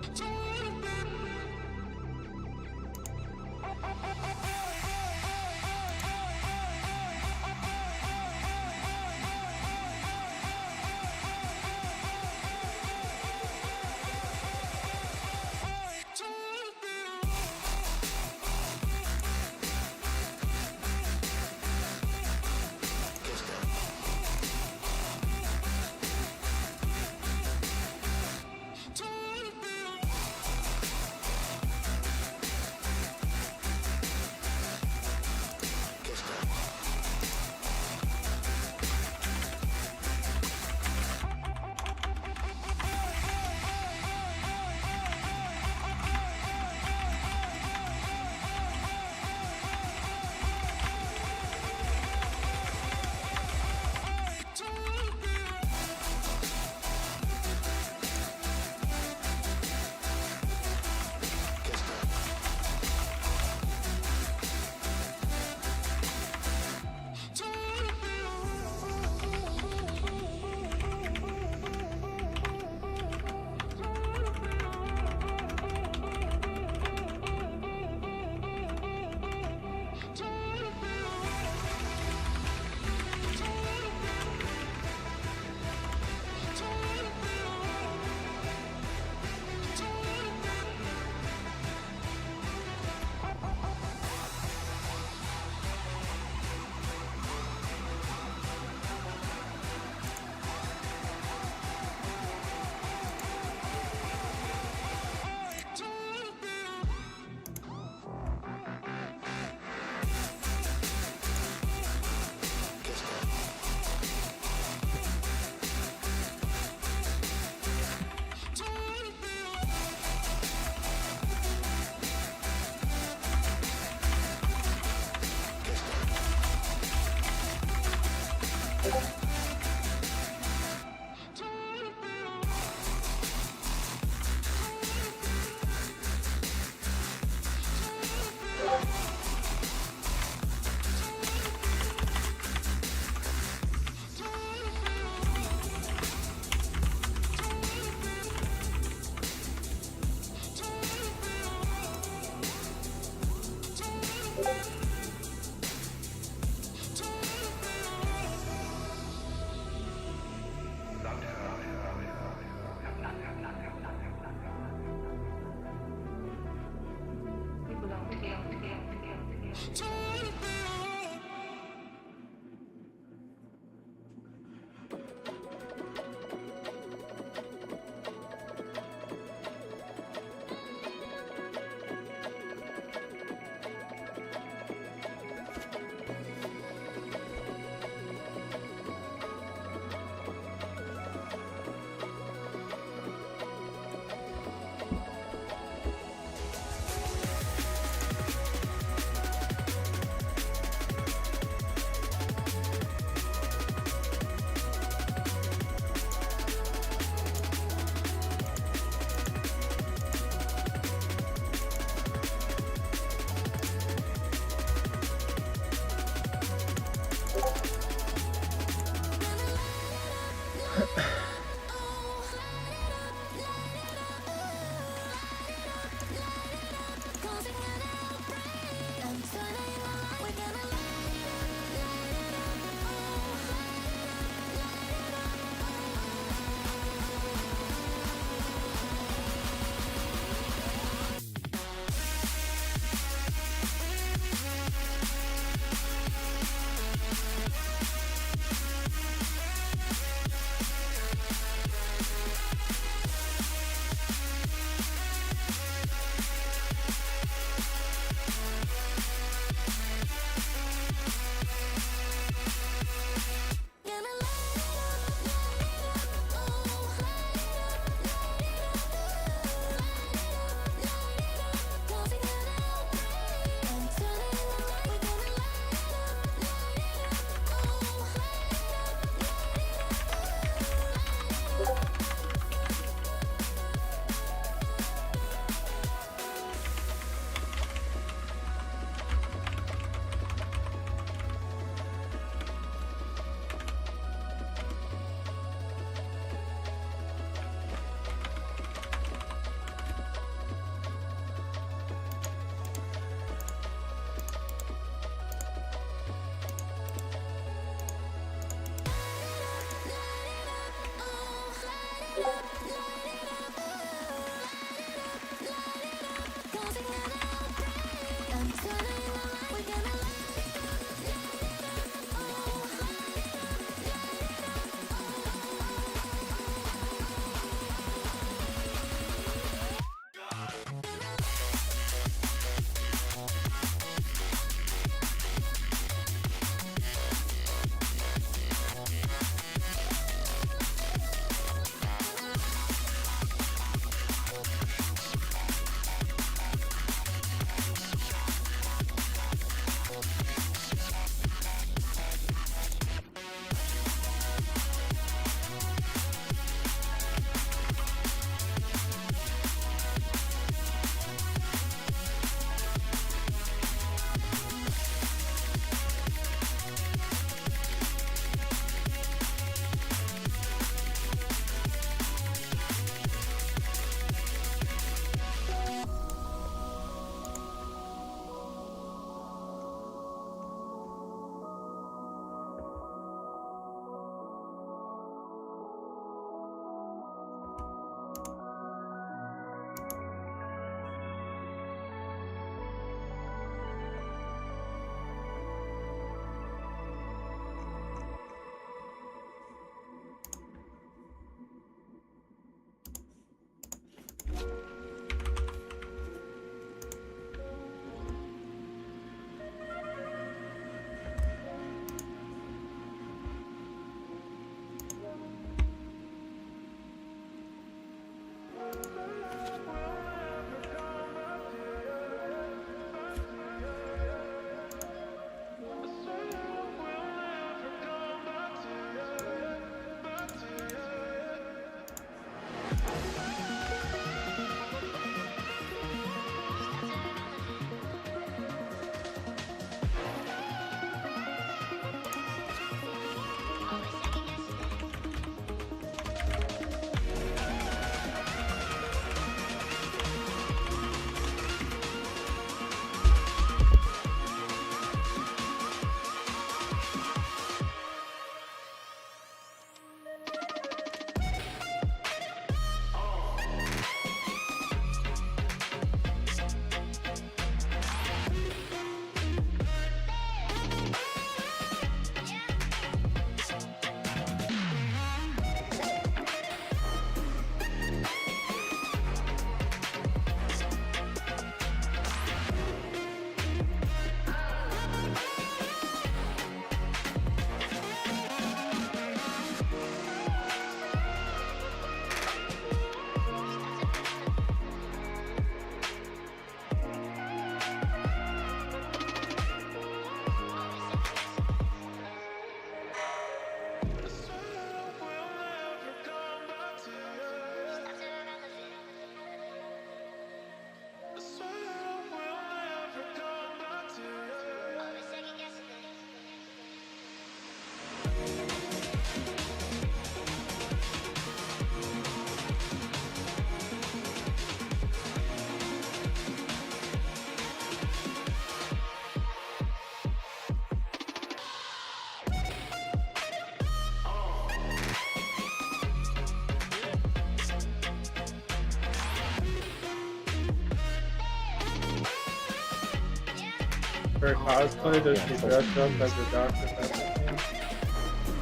[SPEAKER 4] For cosplay, does she dress up as a Dr. Pepper fan?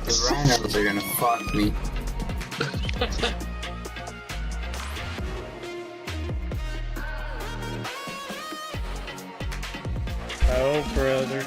[SPEAKER 5] The rhinos are gonna fuck me.
[SPEAKER 4] Oh, brother.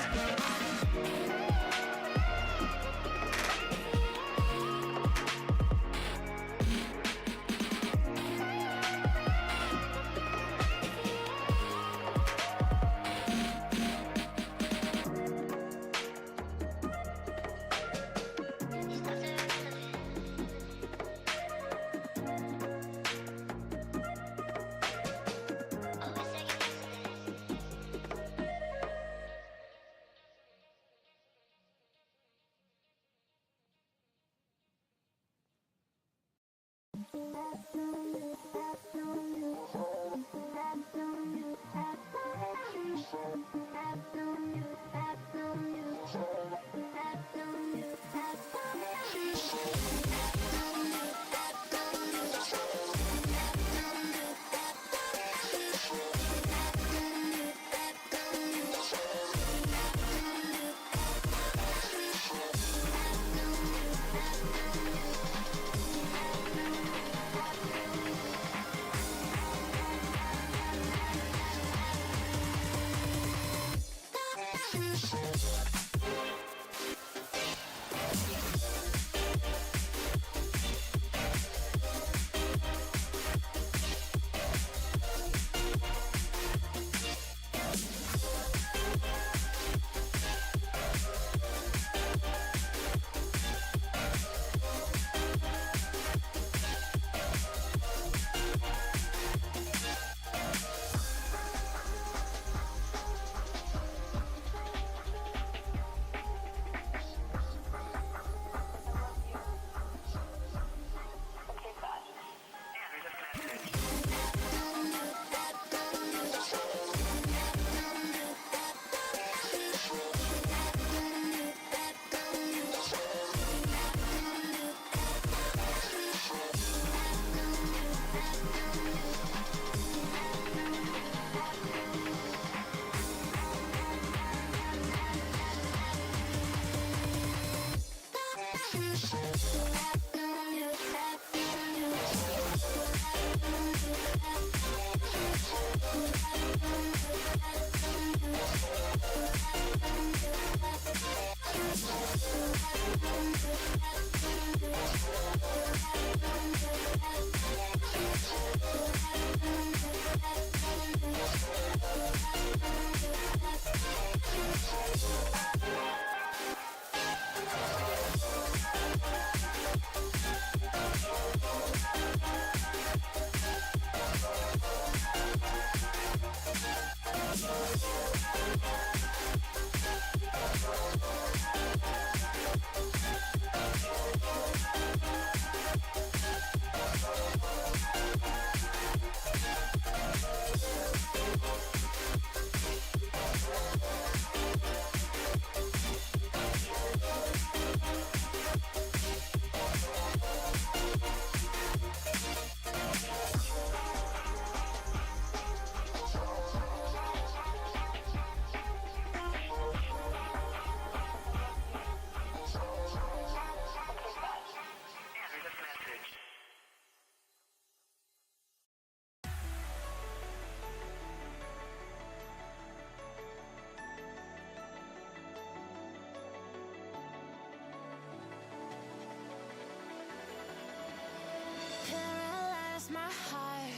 [SPEAKER 1] Paralyze my heart.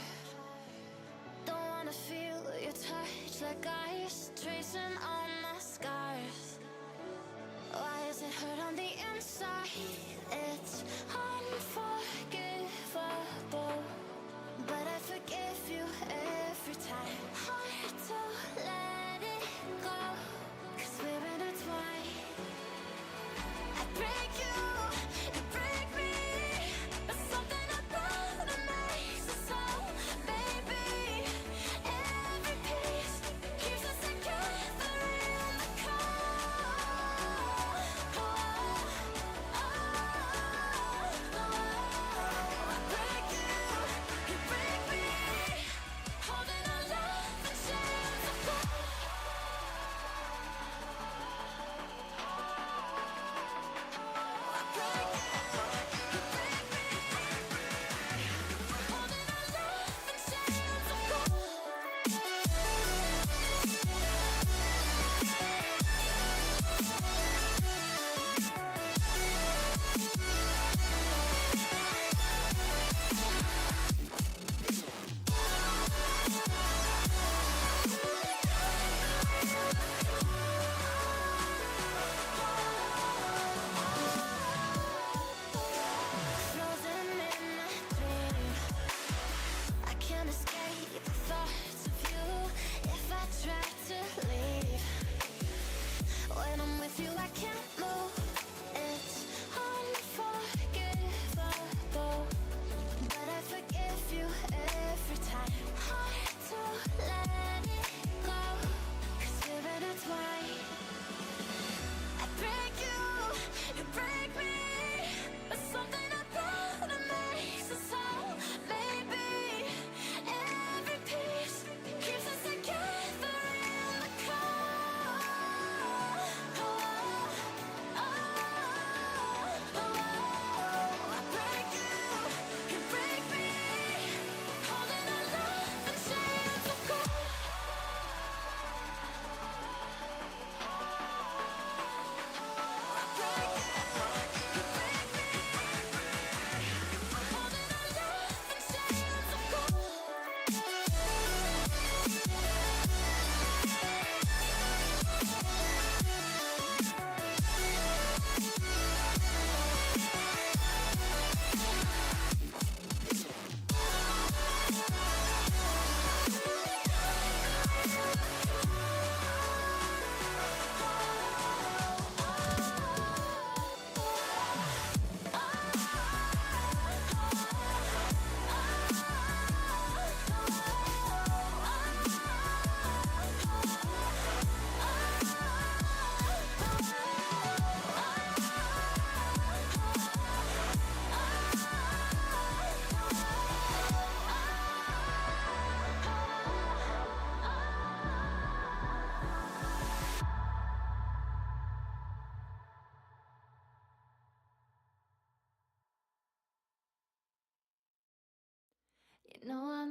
[SPEAKER 1] Don't wanna feel your touch like ice tracing on my scars. Why is it hurt on the inside? It's unforgivable, but I forgive you every time. Hard to let it go, 'cause we're intertwined. I break you, you break me, but something about it makes us so, baby. Every piece keeps us together in the car.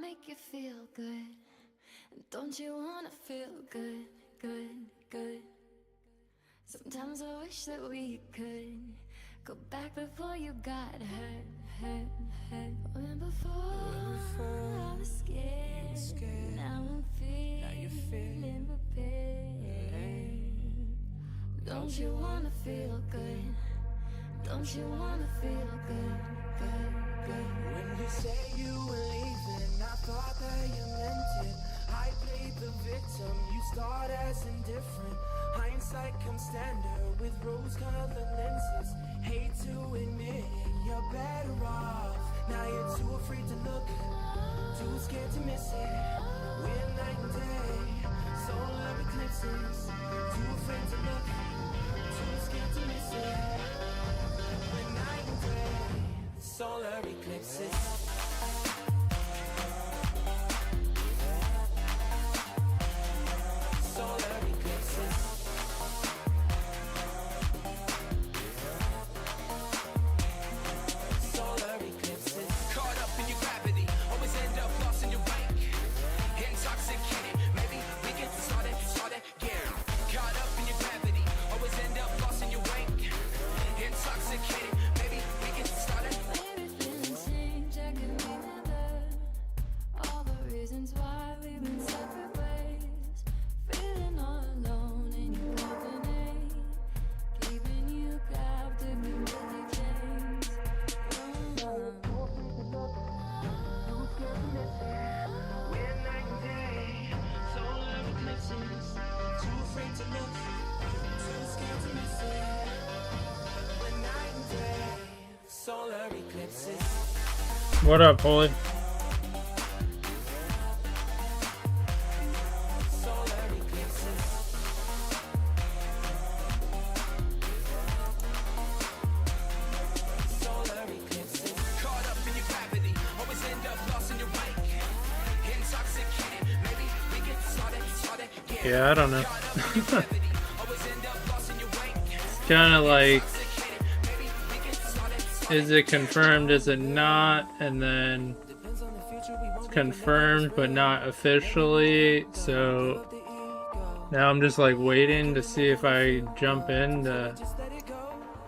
[SPEAKER 1] make you feel good. Don't you wanna feel good, good, good? Sometimes I wish that we could go back before you got hurt, hurt, hurt. When before I was scared, now I'm feeling prepared. Don't you wanna feel good? Don't you wanna feel good, good, good?
[SPEAKER 2] When you say you were leaving, I thought that you meant it. I played the victim, you start as indifferent. Hindsight comes standard with rose-colored lenses. Hate to admit it, you're better off. Now you're too afraid to look, too scared to miss it. We're night and day, solar eclipses. Too afraid to look, too scared to miss it. We're night and day, solar eclipses. Solar eclipses. Solar eclipses.
[SPEAKER 3] Caught up in your gravity, always end up lost in your wake. Intoxicated, maybe we can start it again. Caught up in your gravity, always end up lost in your wake. Intoxicated, maybe we can start it.
[SPEAKER 1] Everything changed, I can remember all the reasons why we've been separate ways. Feeling all alone in your company, keeping you captive in busy chains.
[SPEAKER 2] We're night and day, solar eclipses. Too afraid to look, too scared to miss it. We're night and day, solar eclipses.
[SPEAKER 4] What up, Holy?
[SPEAKER 2] Solar eclipses. Solar eclipses.
[SPEAKER 3] Caught up in your gravity, always end up lost in your wake. Intoxicated, maybe we can start it again.
[SPEAKER 4] Yeah, I don't know.
[SPEAKER 3] Caught up in your gravity, always end up lost in your wake.
[SPEAKER 4] Kind of like,
[SPEAKER 3] Intoxicated, maybe we can start it.
[SPEAKER 4] is it confirmed, is it not? And then
[SPEAKER 2] Depends on the future, we won't
[SPEAKER 4] confirmed but not officially. So now I'm just like waiting to see if I jump in to
[SPEAKER 2] let it go.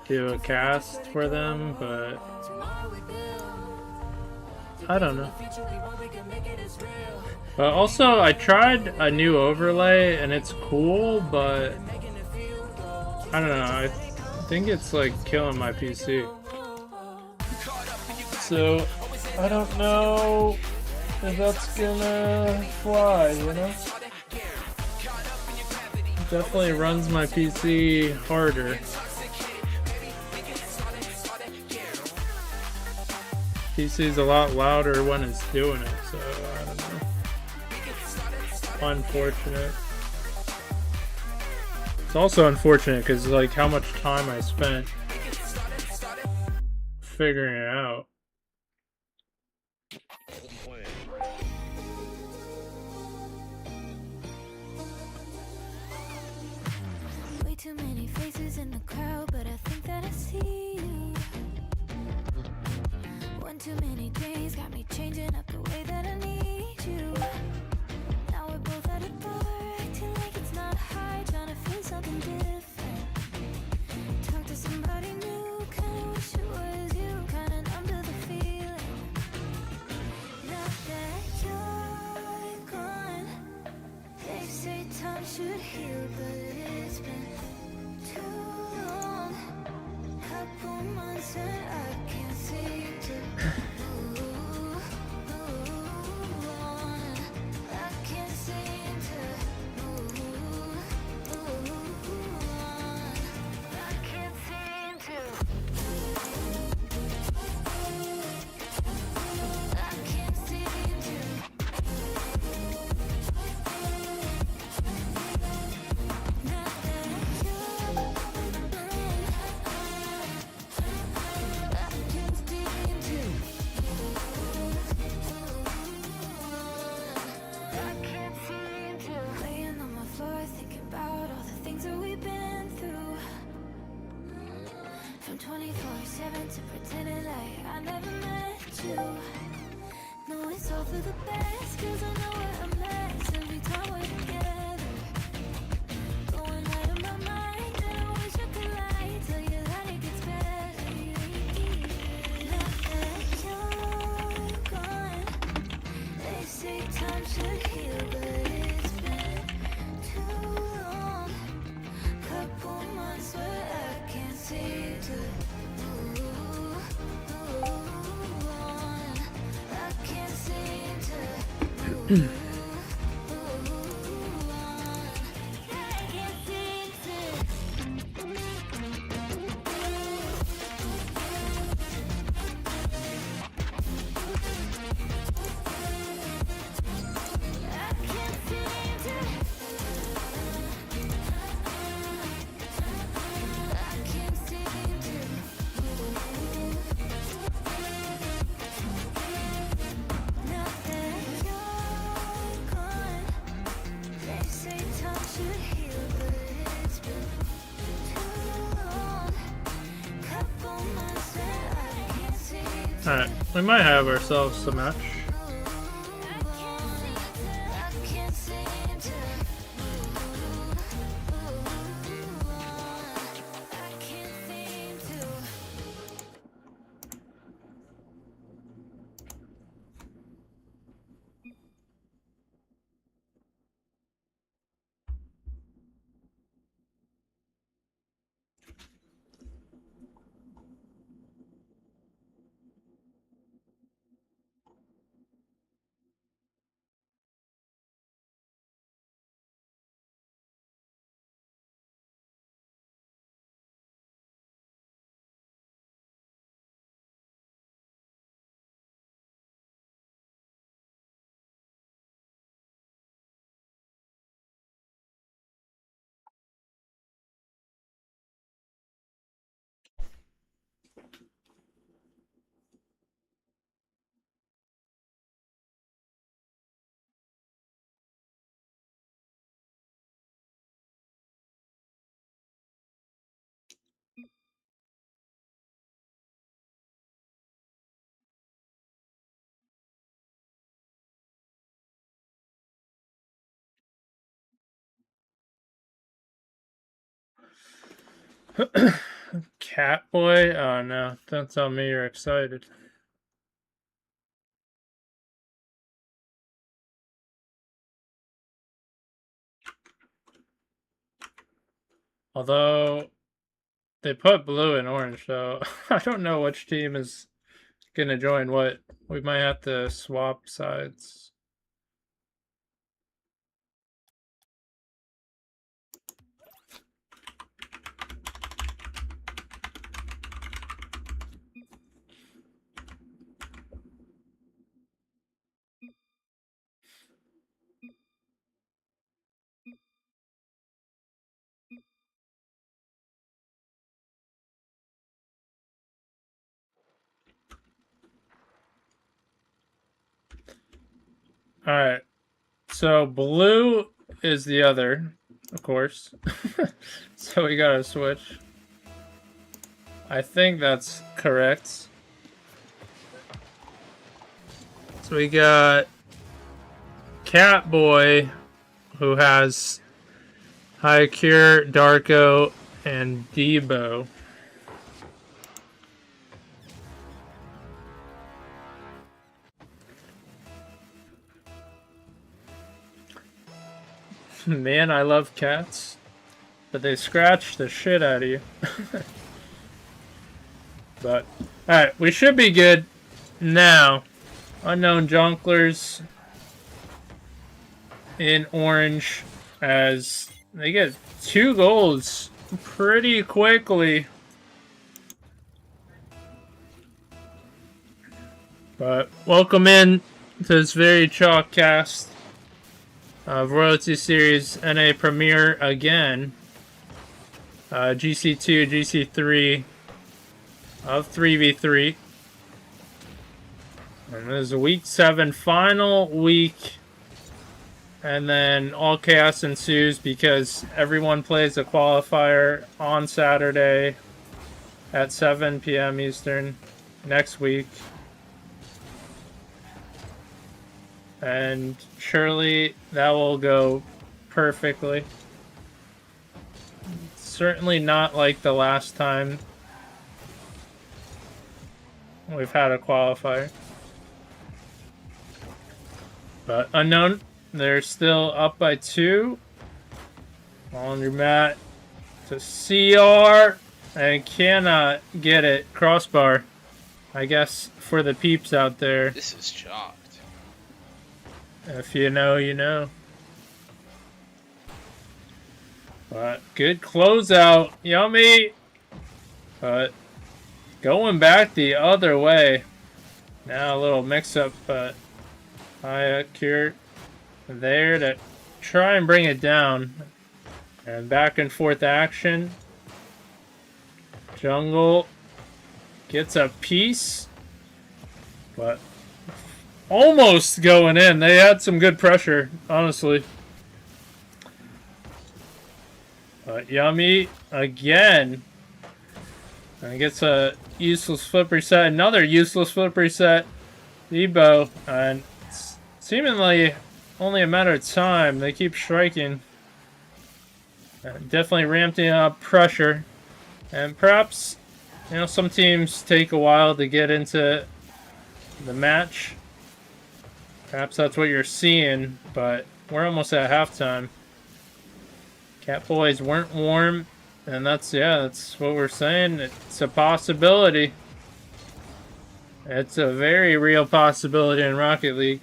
[SPEAKER 4] do a cast for them, but I don't know.
[SPEAKER 2] Future we want, we can make it as real.
[SPEAKER 4] But also, I tried a new overlay and it's cool, but I don't know. I think it's like killing my PC. So I don't know if that's gonna fly, you know? Definitely runs my PC harder. PC's a lot louder when it's doing it, so I don't know. Unfortunate. It's also unfortunate because like how much time I spent figuring it out.
[SPEAKER 1] Way too many faces in the crowd, but I think that I see you. One too many days got me changing up the way that I need you. Now we're both at a bar, acting like it's not hard, trying to feel something different. Talk to somebody new, kinda wish it was you, kinda numb to the feeling. Now that you're gone, they say time should heal, but it's been too long. Couple months and I can't seem to move on. I can't seem to move on. I can't seem to. I can't seem to. Now that you're gone, I can't seem to. I can't seem to. Laying on my floor, thinking about all the things that we've been through. From 24/7 to pretending like I never met you. No, it's all for the best, cause I know we're a mess every time we're together. Going out of my mind, and I wish I could lie, tell you that it gets better. Now that you're gone, they say time should heal, but it's been too long. Couple months where I can't seem to move on. I can't seem to move on. I can't seem to. I can't seem to. I can't seem to. Now that you're gone, they say time should heal, but it's been too long. Couple months that I can't seem to.
[SPEAKER 4] Alright, we might have ourselves a match.
[SPEAKER 1] I can't seem to move on. I can't seem to.
[SPEAKER 4] Catboy? Oh no, don't tell me you're excited. Although they put blue and orange, so I don't know which team is gonna join what. We might have to swap sides. Alright. So blue is the other, of course. So we gotta switch. I think that's correct. So we got Catboy, who has High Cure, Darko, and Debo. Man, I love cats, but they scratch the shit out of you. But, alright, we should be good now. Unknown Jonklers in orange as they get 2 golds pretty quickly. But welcome in to this very chalk cast of Royalty Series NA Premier again. GC2, GC3 of 3v3. And this is a week 7 final week. And then all chaos ensues because everyone plays a qualifier on Saturday at 7 p.m. Eastern next week. and surely that will go perfectly. Certainly not like the last time we've had a qualifier. But unknown, they're still up by 2. On your mat to CR, and cannot get it. Crossbar, I guess, for the peeps out there.
[SPEAKER 6] This is shocked.
[SPEAKER 4] If you know, you know. But good closeout. Yummy. But going back the other way. Now a little mix-up, but Cure there to try and bring it down. And back and forth action. Jungle gets a piece, but almost going in. They had some good pressure, honestly. But Yummy again. And gets a useless flip reset. Another useless flip reset. Debo. And seemingly only a matter of time. They keep striking. Definitely ramping up pressure. And perhaps, you know, some teams take a while to get into the match. Perhaps that's what you're seeing, but we're almost at halftime. Catboys weren't warm, and that's what we're saying. It's a possibility. It's a very real possibility in Rocket League.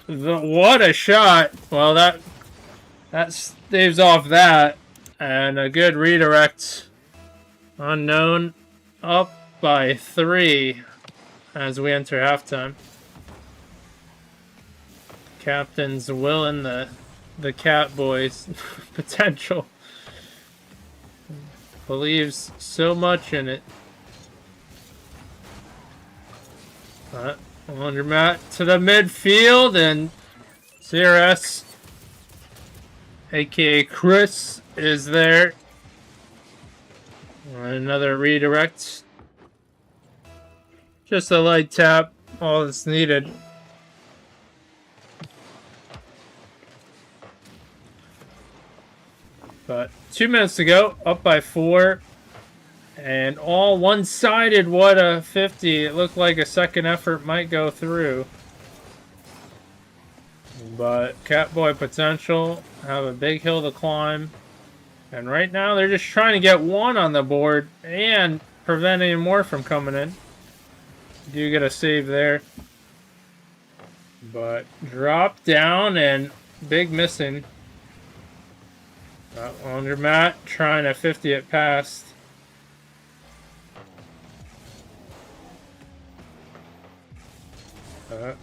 [SPEAKER 4] What a shot! Well, that staves off that, and a good redirect. Unknown up by 3 as we enter halftime. Captain's willing the Catboys potential. Believes so much in it. Laundromat to the midfield, and CRS, aka Chris, is there. Another redirect. Just a light tap, all that's needed. But 2 minutes to go, up by 4. And all one-sided. What a 50. It looked like a second effort might go through. But Catboy Potential have a big hill to climb. And right now they're just trying to get 1 on the board and prevent any more from coming in. Do get a save there. But drop down and big missing. Laundromat trying to 50 it past.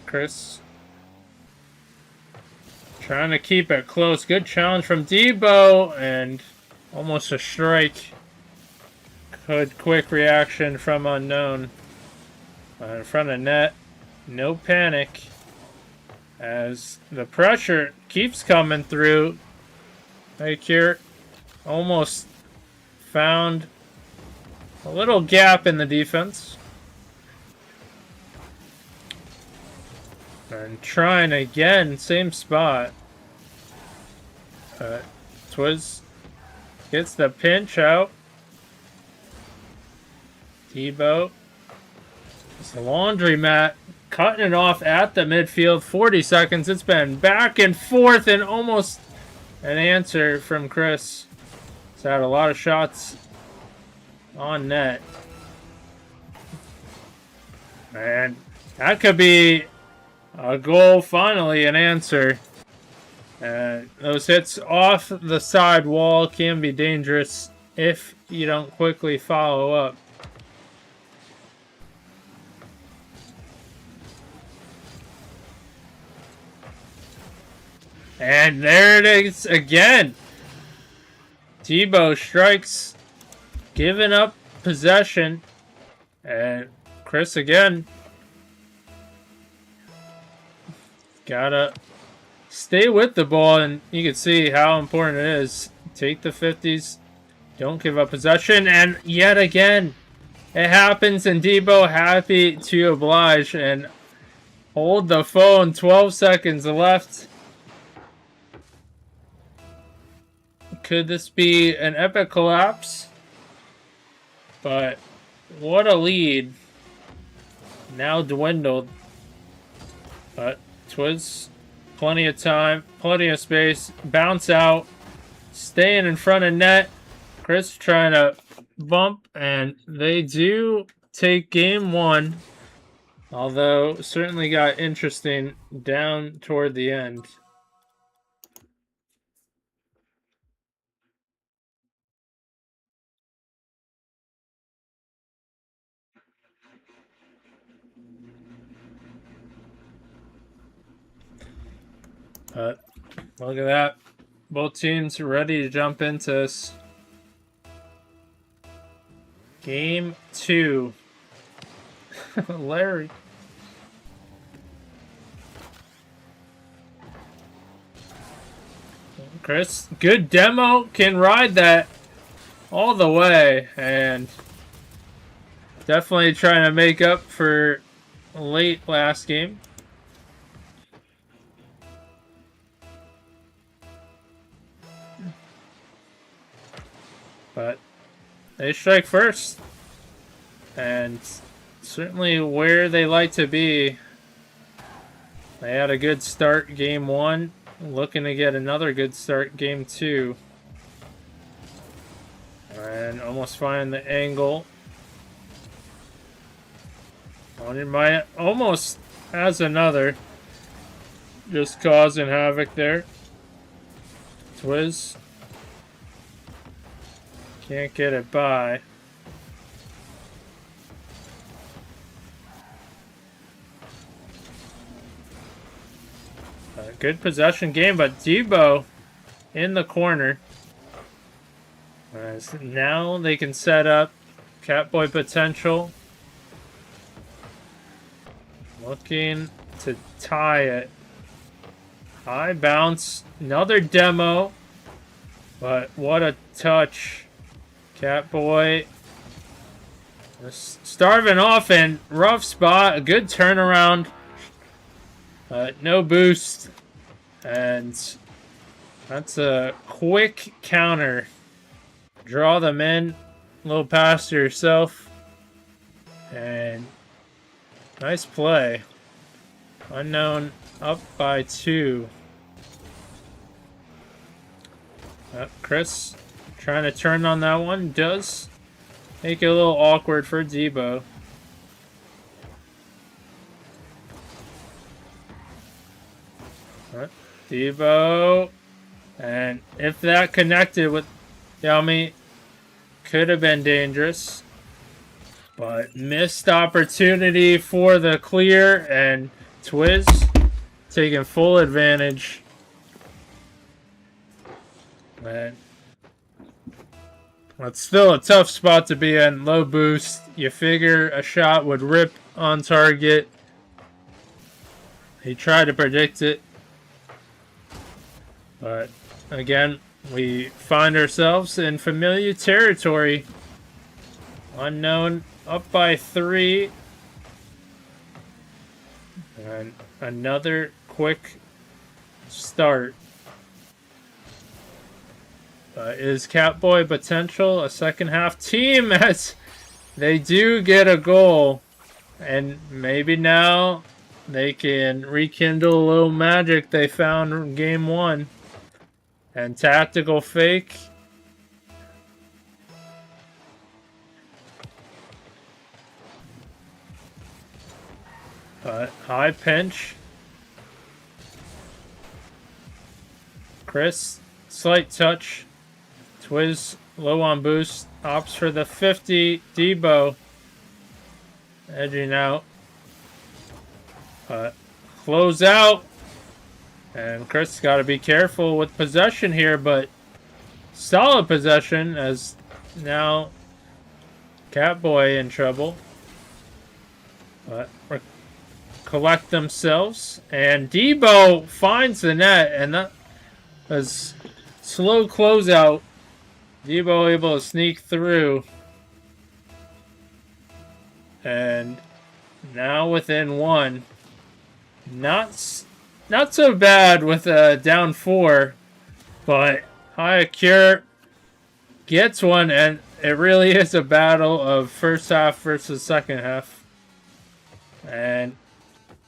[SPEAKER 4] Chris trying to keep it close. Good challenge from Debo and almost a strike. Good quick reaction from Unknown. In front of net. No panic as the pressure keeps coming through. Cure almost found a little gap in the defense. And trying again, same spot. Twiz gets the pinch out. Debo. It's the laundromat cutting it off at the midfield. 40 seconds. It's been back and forth and almost an answer from Chris. He's had a lot of shots on net. And that could be a goal, finally, an answer. Those hits off the side wall can be dangerous if you don't quickly follow up. And there it is again. Debo strikes, giving up possession. And Chris again. Gotta stay with the ball, and you can see how important it is. Take the 50s. Don't give up possession. And yet again, it happens, and Debo happy to oblige. And Hold the phone. 12 seconds left. Could this be an epic collapse? But what a lead. Now dwindled. But Twiz, plenty of time, plenty of space. Bounce out. Staying in front of net. Chris trying to bump, and they do take game one. Although, certainly got interesting down toward the end. But look at that. Both teams ready to jump into this. Game 2. Larry. Chris, good demo. Can ride that all the way. And definitely trying to make up for late last game. But they strike first. And certainly where they like to be. They had a good start game 1. Looking to get another good start game 2. And almost find the angle. Almost has another. Just causing havoc there. Twiz. Can't get it by. A good possession game, but Debo in the corner. As now they can set up Catboy Potential. Looking to tie it. High bounce. Another demo. But what a touch. Catboy starving off in rough spot. A good turnaround. No boost. And that's a quick counter. Draw them in. A little pass to yourself. And nice play. Unknown up by 2. Chris trying to turn on that one. Does make it a little awkward for Debo. Debo. And if that connected with Yami, could have been dangerous. But missed opportunity for the clear, and Twiz taking full advantage. And that's still a tough spot to be in. Low boost. You figure a shot would rip on target. He tried to predict it. But again, we find ourselves in familiar territory. Unknown up by 3. And another quick start. Is Catboy Potential a second half team as they do get a goal. And maybe now they can rekindle a little magic they found in game 1. And tactical fake. High pinch. Chris, slight touch. Twiz low on boost. Opts for the 50. Debo edging out. Close out. And Chris got to be careful with possession here, but solid possession as now Catboy in trouble. But collect themselves, and Debo finds the net, and that was slow closeout. Debo able to sneak through, and now within 1. not so bad with down 4, but Hayakure gets one, and it really is a battle of first half versus second half. And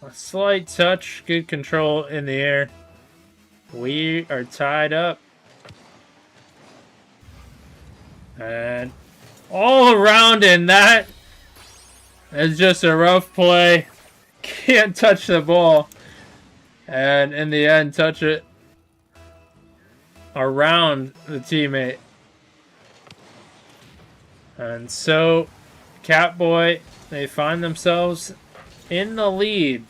[SPEAKER 4] a slight touch, good control in the air. We are tied up. And all around, and that is just a rough play. Can't touch the ball. And in the end, touch it around the teammate. And so, Catboy, they find themselves in the lead.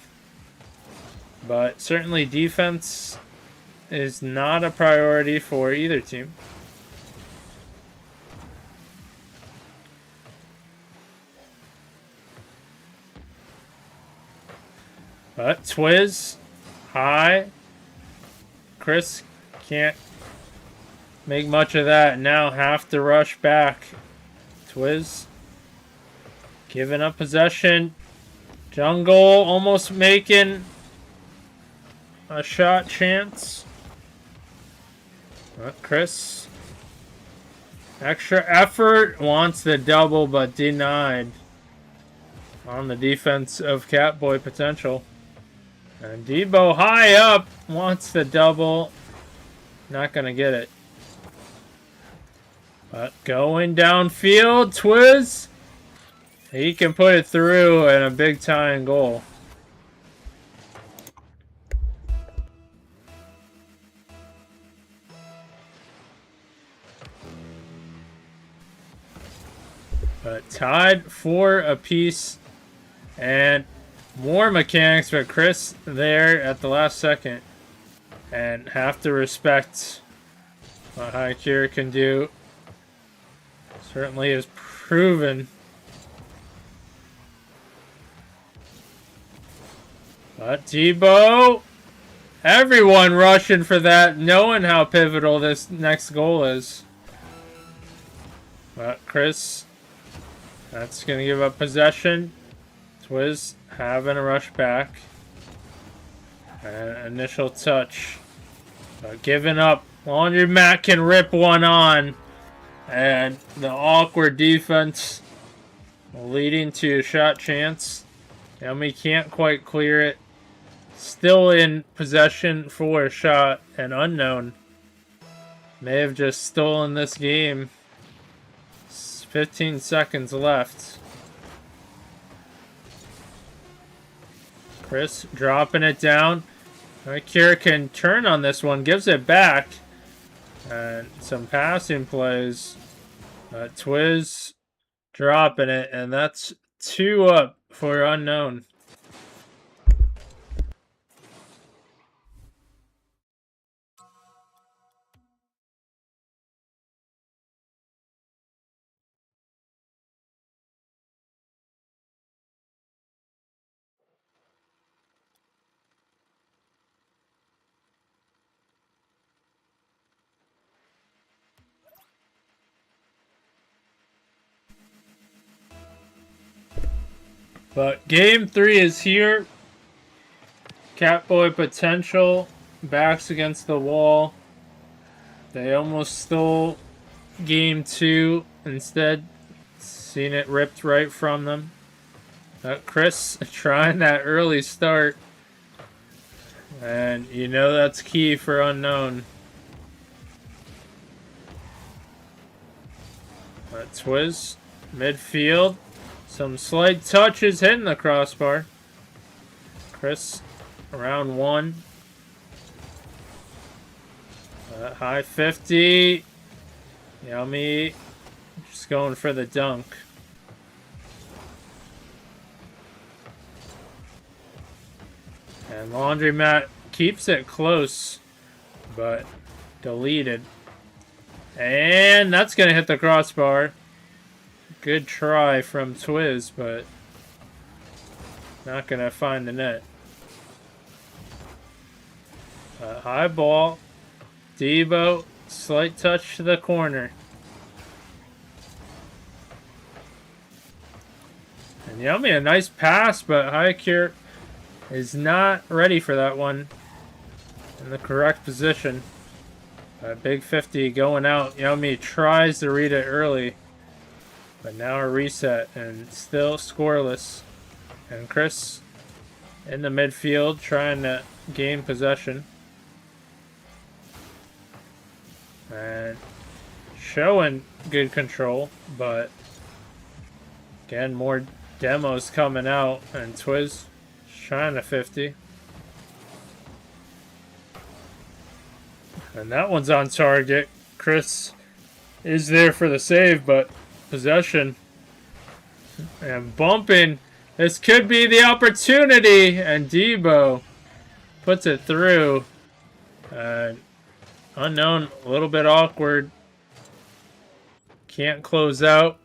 [SPEAKER 4] But certainly defense is not a priority for either team. But Twiz, high. Chris can't make much of that. Now have to rush back. Twiz giving up possession. Jungle almost making a shot chance. But Chris, extra effort, wants the double but denied on the defense of Catboy Potential. And Debo high up, wants the double. Not going to get it. But going downfield, Twiz. He can put it through and a big tying goal. But tied 4 apiece. And more mechanics, but Chris there at the last second. And have to respect what Hayakure can do. Certainly is proven. But Debo, everyone rushing for that, knowing how pivotal this next goal is. But Chris, that's going to give up possession. Twiz having a rush back. And initial touch. But giving up. Laundromat can rip one on. And the awkward defense leading to a shot chance. Yummy can't quite clear it. Still in possession for a shot. And Unknown may have just stolen this game. 15 seconds left. Chris dropping it down. Kira can turn on this one. Gives it back. And some passing plays. Twiz dropping it. And that's 2 up for Unknown. But game 3 is here. Catboy Potential backs against the wall. They almost stole game 2. Instead, seen it ripped right from them. Chris trying that early start. And you know that's key for Unknown. Twiz, midfield. Some slight touches hitting the crossbar. Chris, around 1. High 50. Yummy. Just going for the dunk. And Laundromat keeps it close, but deleted. And that's going to hit the crossbar. Good try from Twiz, but not going to find the net. High ball. Debo, slight touch to the corner. And Yummy, a nice pass, but Hayakure is not ready for that one in the correct position. Big 50 going out. Yomi tries to read it early, but now a reset and still scoreless. And Chris in the midfield trying to gain possession. And showing good control, but again, more demos coming out, and Twiz trying to 50. And that one's on target. Chris is there for the save, but possession and bumping. This could be the opportunity, and Debo puts it through. Unknown, a little bit awkward. Can't close out.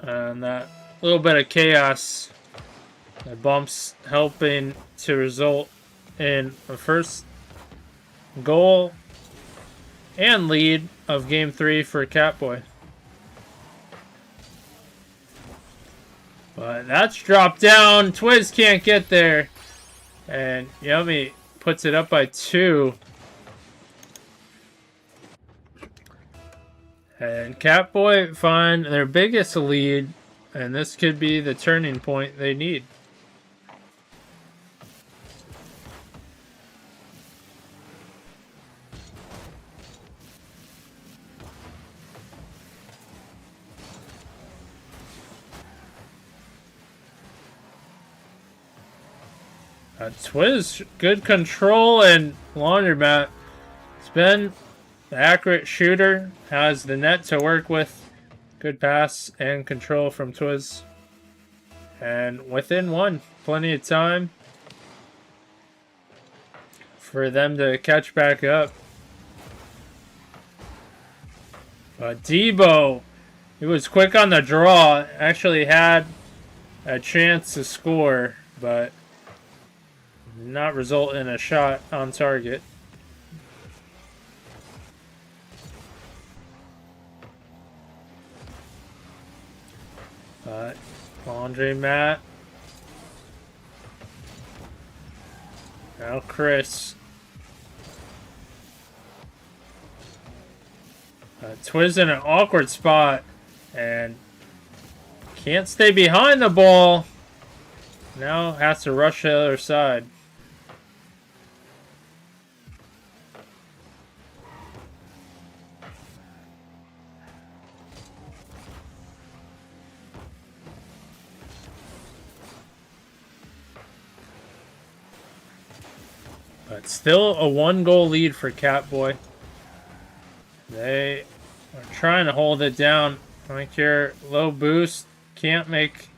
[SPEAKER 4] And that little bit of chaos. The bumps helping to result in a first goal and lead of Game 3 for Catboy. But that's dropped down. Twiz can't get there. And Yummy puts it up by 2. And Catboy find their biggest lead. And this could be the turning point they need. Twiz, good control, and Laundromat. It's been the accurate shooter, has the net to work with. Good pass and control from Twiz. And within one, plenty of time for them to catch back up. But Debo, he was quick on the draw, actually had a chance to score, but not result in a shot on target. Andre Matt. Now Chris. Twiz in an awkward spot and can't stay behind the ball. Now has to rush the other side. But still a 1-goal lead for Catboy. They are trying to hold it down. Like your low boost, can't make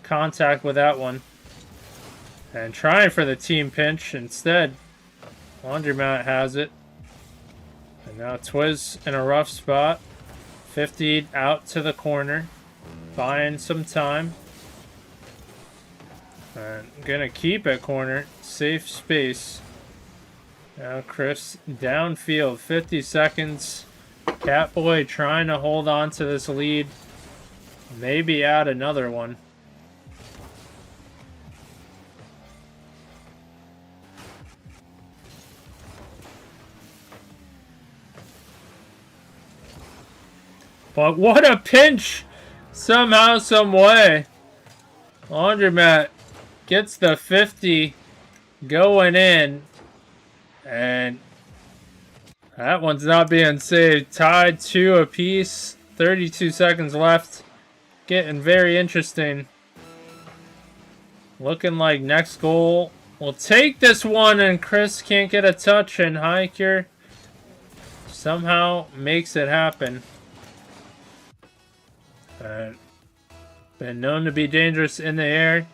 [SPEAKER 4] contact with that one. And trying for the team pinch instead. Laundromat has it. And now Twiz in a rough spot. 50 out to the corner. Buying some time. And gonna keep it corner. Safe space. Now Chris downfield, 50 seconds. Catboy trying to hold on to this lead. Maybe add another one. But what a pinch! Somehow, some way. Laundromat gets the 50 going in. And that one's not being saved. Tied 2 apiece. 32 seconds left. Getting very interesting. Looking like next goal will take this one, and Chris can't get a touch, and Hiker somehow makes it happen. Been known to be dangerous in the air.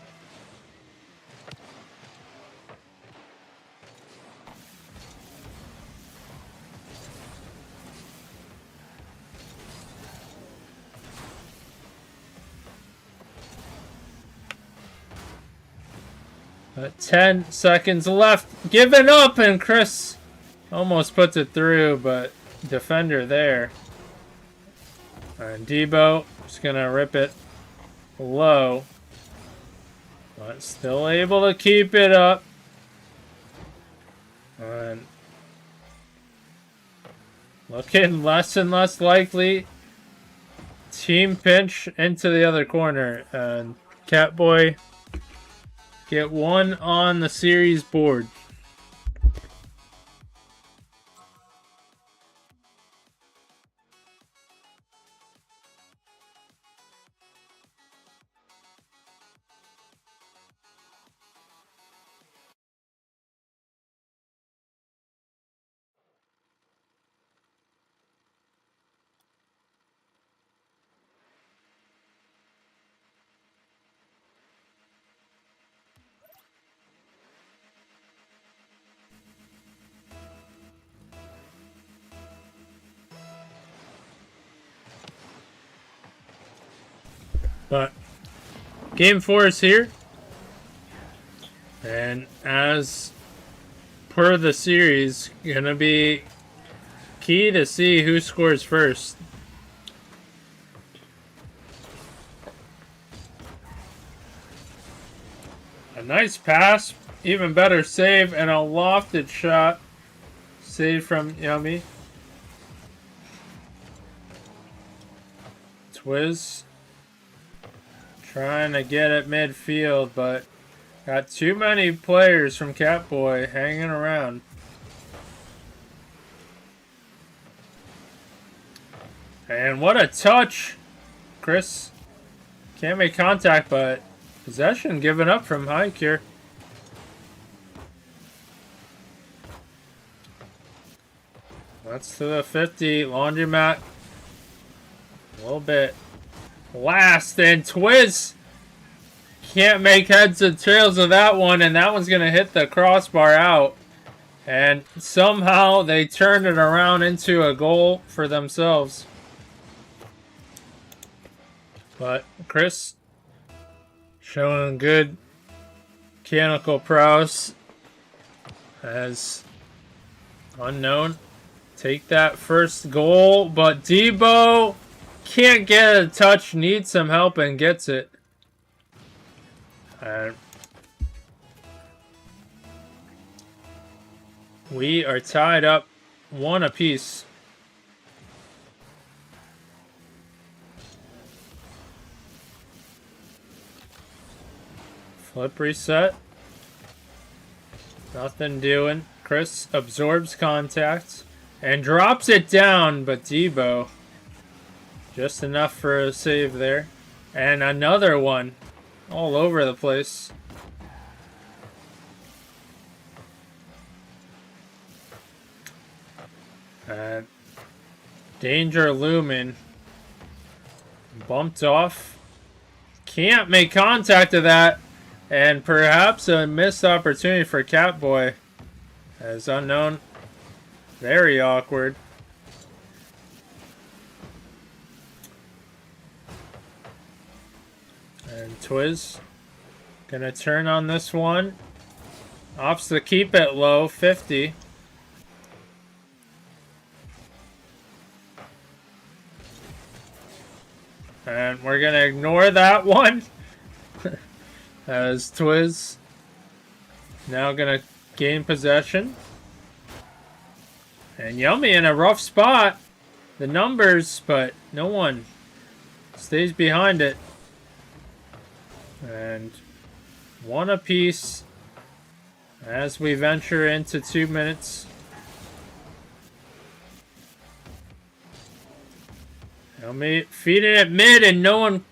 [SPEAKER 4] But 10 seconds left. Giving up, and Chris almost puts it through, but defender there. And Debo just going to rip it low. But still able to keep it up. And looking less and less likely. Team pinch into the other corner. And Catboy get one on the series board. But game 4 is here. And as per the series, gonna be key to see who scores first. A nice pass, even better save, and a lofted shot. Save from Yummy. Twiz trying to get at midfield, but got too many players from Catboy hanging around. And what a touch! Chris can't make contact, but possession given up from Hike here. That's to the 50. Laundromat. A little bit last, and Twiz can't make heads and tails of that one, and that one's going to hit the crossbar out. And somehow they turned it around into a goal for themselves. But Chris showing good mechanical prowess as Unknown take that first goal, but Debo can't get a touch, needs some help, and gets it. And we are tied up 1 apiece. Flip reset. Nothing doing. Chris absorbs contact and drops it down, but Debo just enough for a save there. And another one all over the place. Danger looming. Bumped off. Can't make contact of that. And perhaps a missed opportunity for Catboy. As Unknown. Very awkward. And Twiz gonna turn on this one. Opts to keep it low, 50. And we're gonna ignore that one. As Twiz now gonna gain possession. And Yummy in a rough spot. The numbers, but no one stays behind it. And 1 apiece as we venture into 2 minutes. Yummy feeding it mid and no one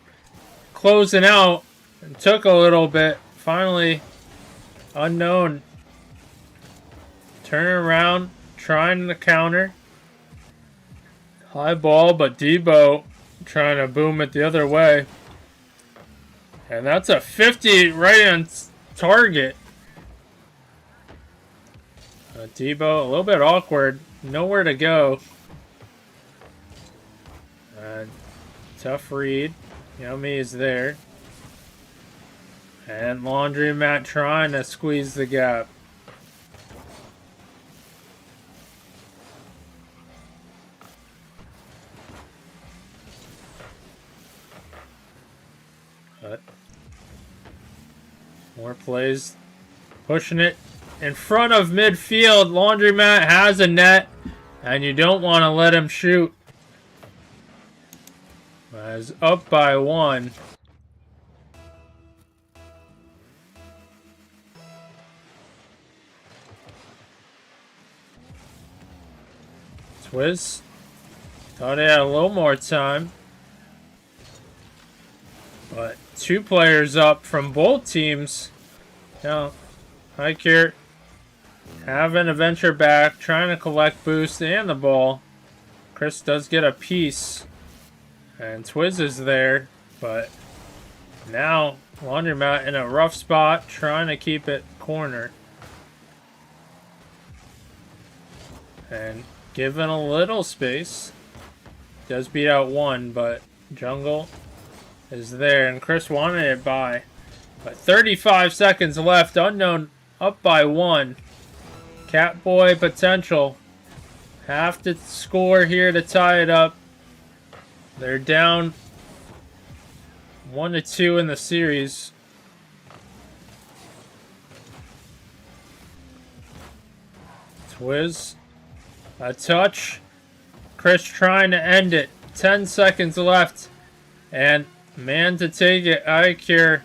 [SPEAKER 4] closing out. It took a little bit. Finally, Unknown turning around, trying to counter. High ball, but Debo trying to boom it the other way. And that's a 50 right on target. Debo, a little bit awkward. Nowhere to go. Tough read. Yummy is there. And Laundromat trying to squeeze the gap. More plays. Pushing it in front of midfield. Laundromat has a net. And you don't want to let him shoot. As up by 1. Twiz. Thought he had a little more time. But 2 players up from both teams. Now, Hiker having a venture back, trying to collect boost and the ball. Chris does get a piece. And Twiz is there. But now, Laundromat in a rough spot, trying to keep it corner. And given a little space. Does beat out 1, but Jungle is there. And Chris wanted it by. But 35 seconds left. Unknown up by 1. Catboy Potential have to score here to tie it up. They're down 1-2 in the series. Twiz. A touch. Chris trying to end it. 10 seconds left. And man to take it. Icure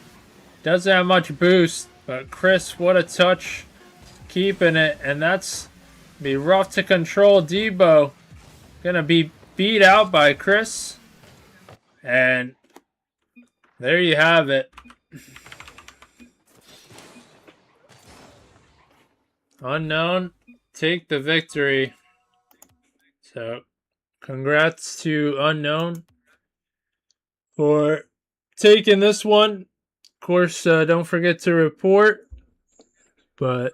[SPEAKER 4] doesn't have much boost. But Chris, what a touch. Keeping it. And that's be rough to control. Debo gonna be beat out by Chris. And there you have it. Unknown take the victory. So congrats to Unknown for taking this one. Of course, don't forget to report. But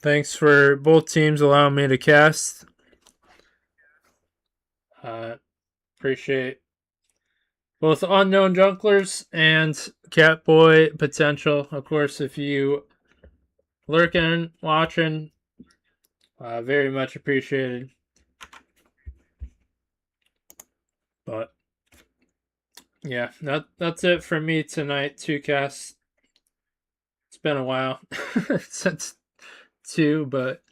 [SPEAKER 4] thanks for both teams allowing me to cast. Appreciate both Unknown Jonklers and Catboy Potential. Of course, if you lurking, watching, very much appreciated. But yeah, that's it for me tonight. 2 casts. It's been a while since 2, but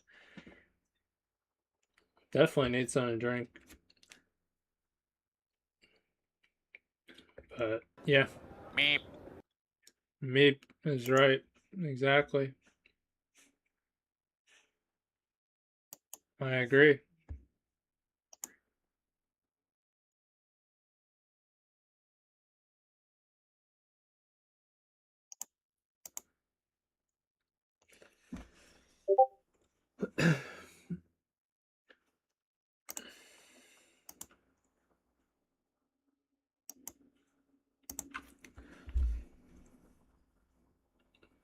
[SPEAKER 4] definitely need something to drink. But yeah.
[SPEAKER 6] Meep.
[SPEAKER 4] Meep is right. Exactly. I agree.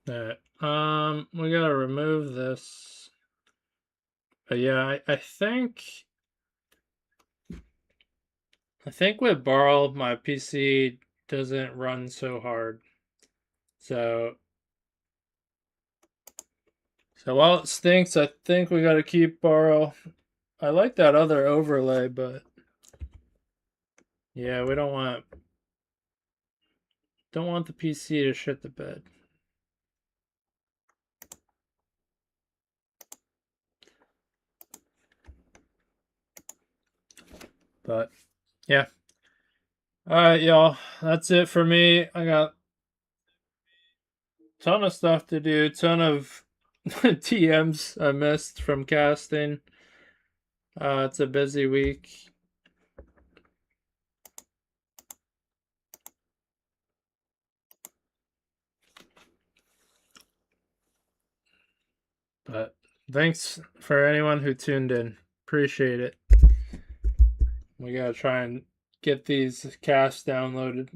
[SPEAKER 4] Alright. We gotta remove this. But yeah, I think with Barl, my PC doesn't run so hard. So while it stinks, I think we gotta keep Barl. I like that other overlay, but yeah, we don't want the PC to shit the bed. But yeah. Alright, y'all. That's it for me. I got a ton of stuff to do, ton of TMs I missed from casting. It's a busy week. But thanks for anyone who tuned in. Appreciate it. We gotta try and get these casts downloaded.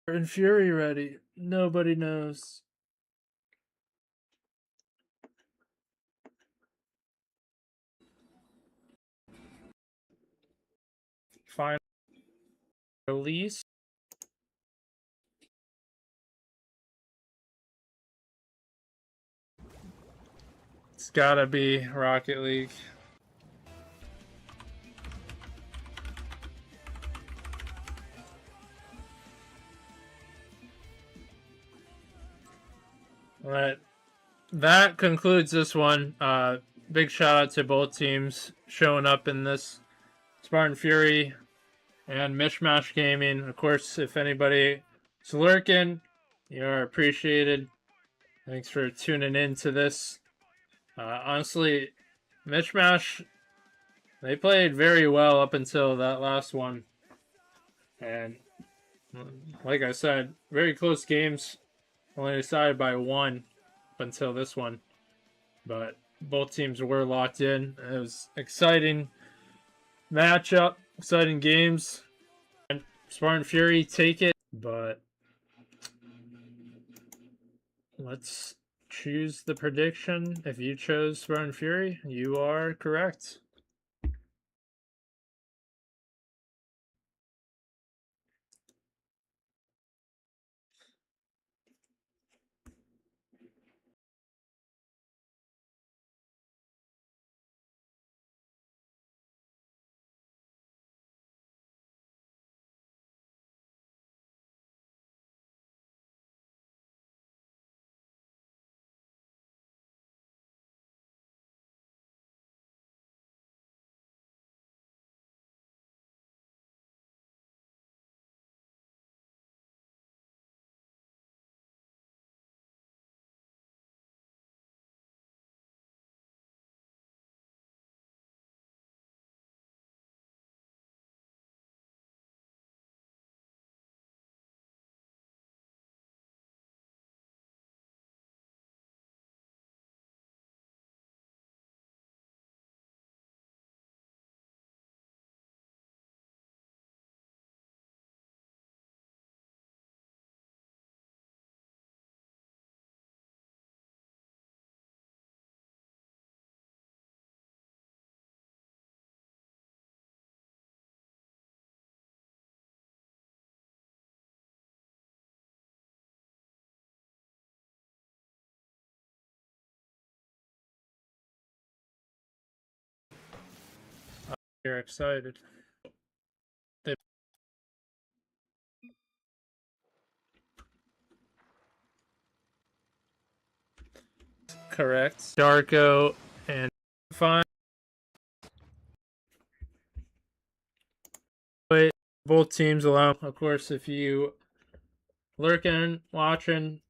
[SPEAKER 4] And Fury ready. Nobody knows. Final release. It's gotta be Rocket League. Alright. That concludes this one. Big shout out to both teams showing up in this. Spartan Fury and Mishmash Gaming. Of course, if anybody is lurking, you are appreciated. Thanks for tuning in to this. Honestly, Mishmash, they played very well up until that last one. And like I said, very close games. Only decided by one up until this one. But both teams were locked in. It was exciting matchup, exciting games. And Spartan Fury take it, but let's choose the prediction. If you chose Spartan Fury, you are correct. You're excited. Correct. Darko and Fine. Both teams allow. Of course, if you lurking, watching,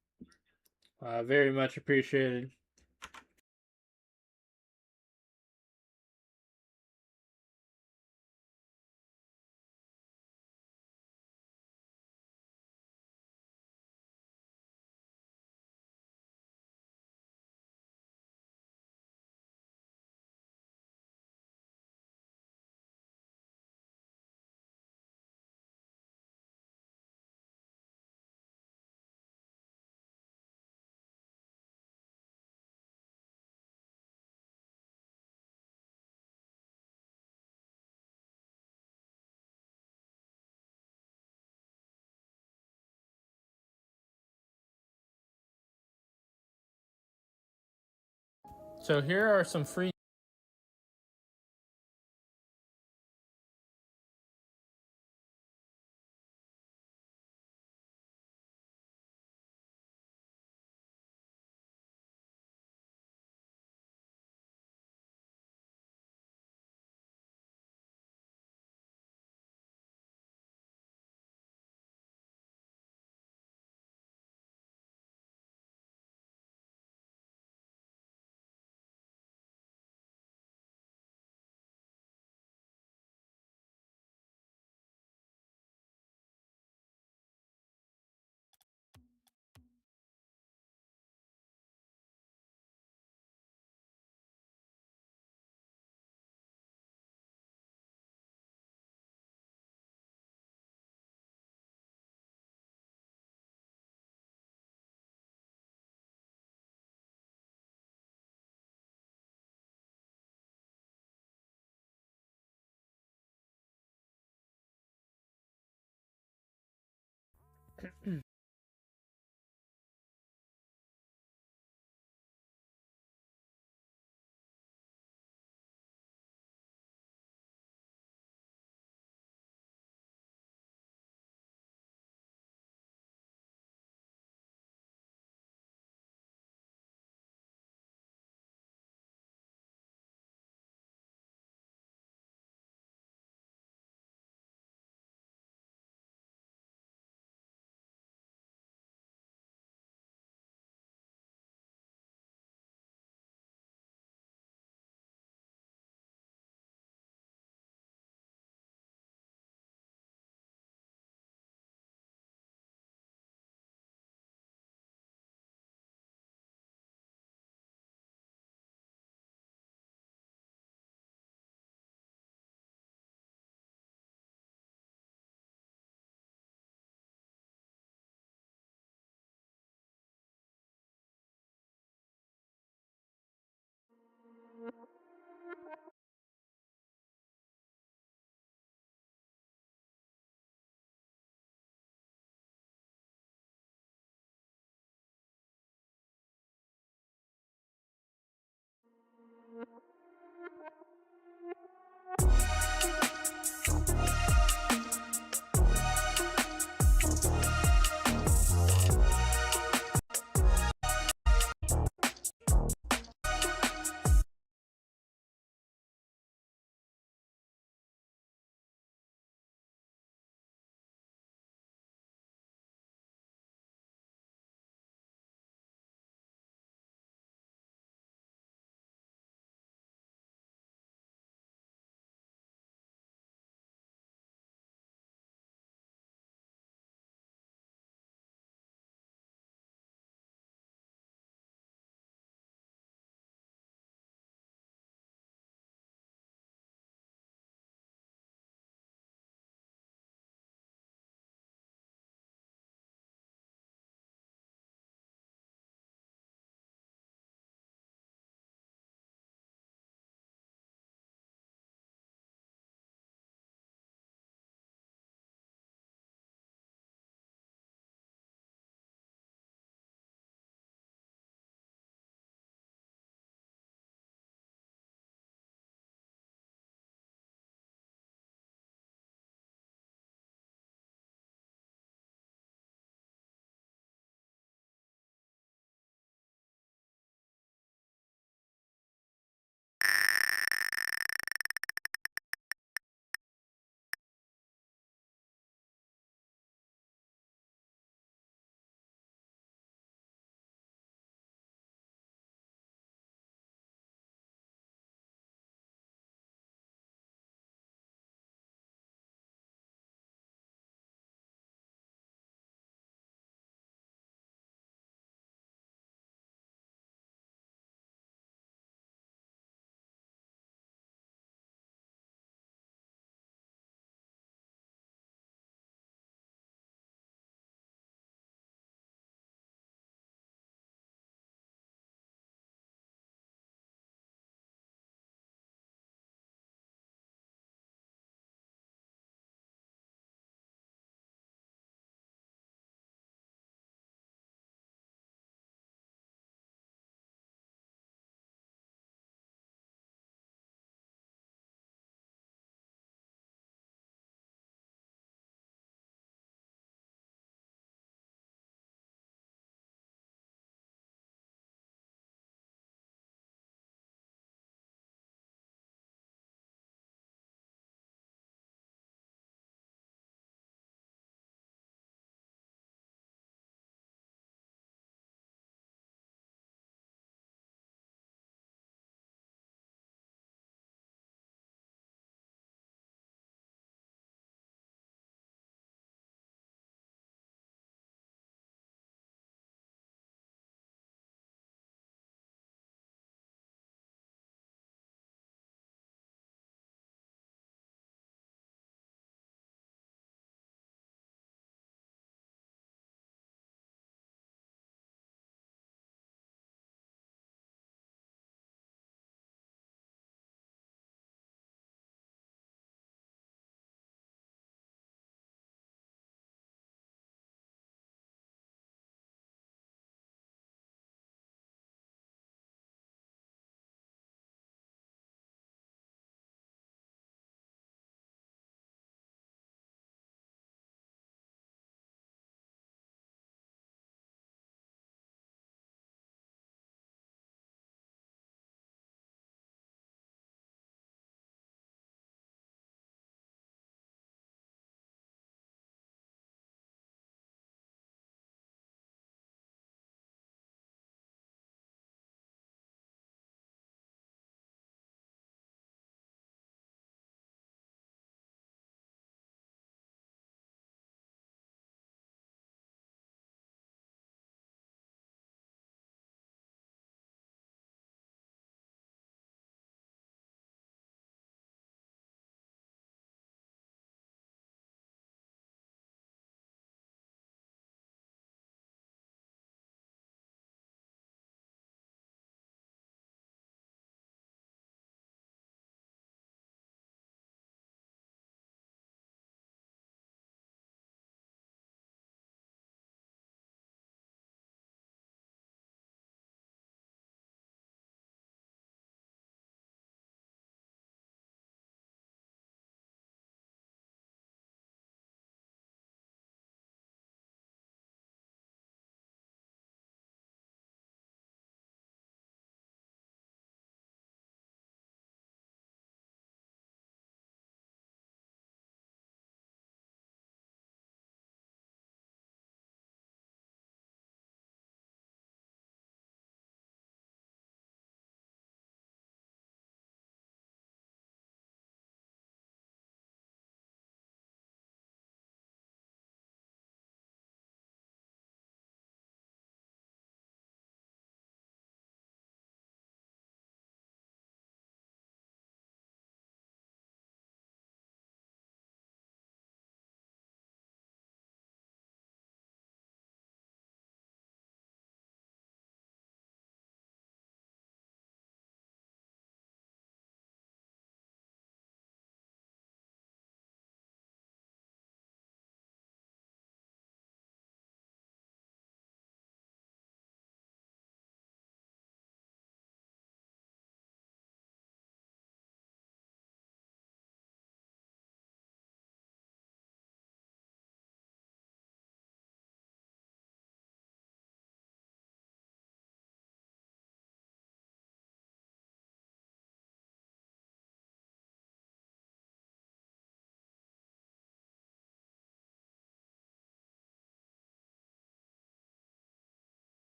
[SPEAKER 4] very much appreciated. So here are some free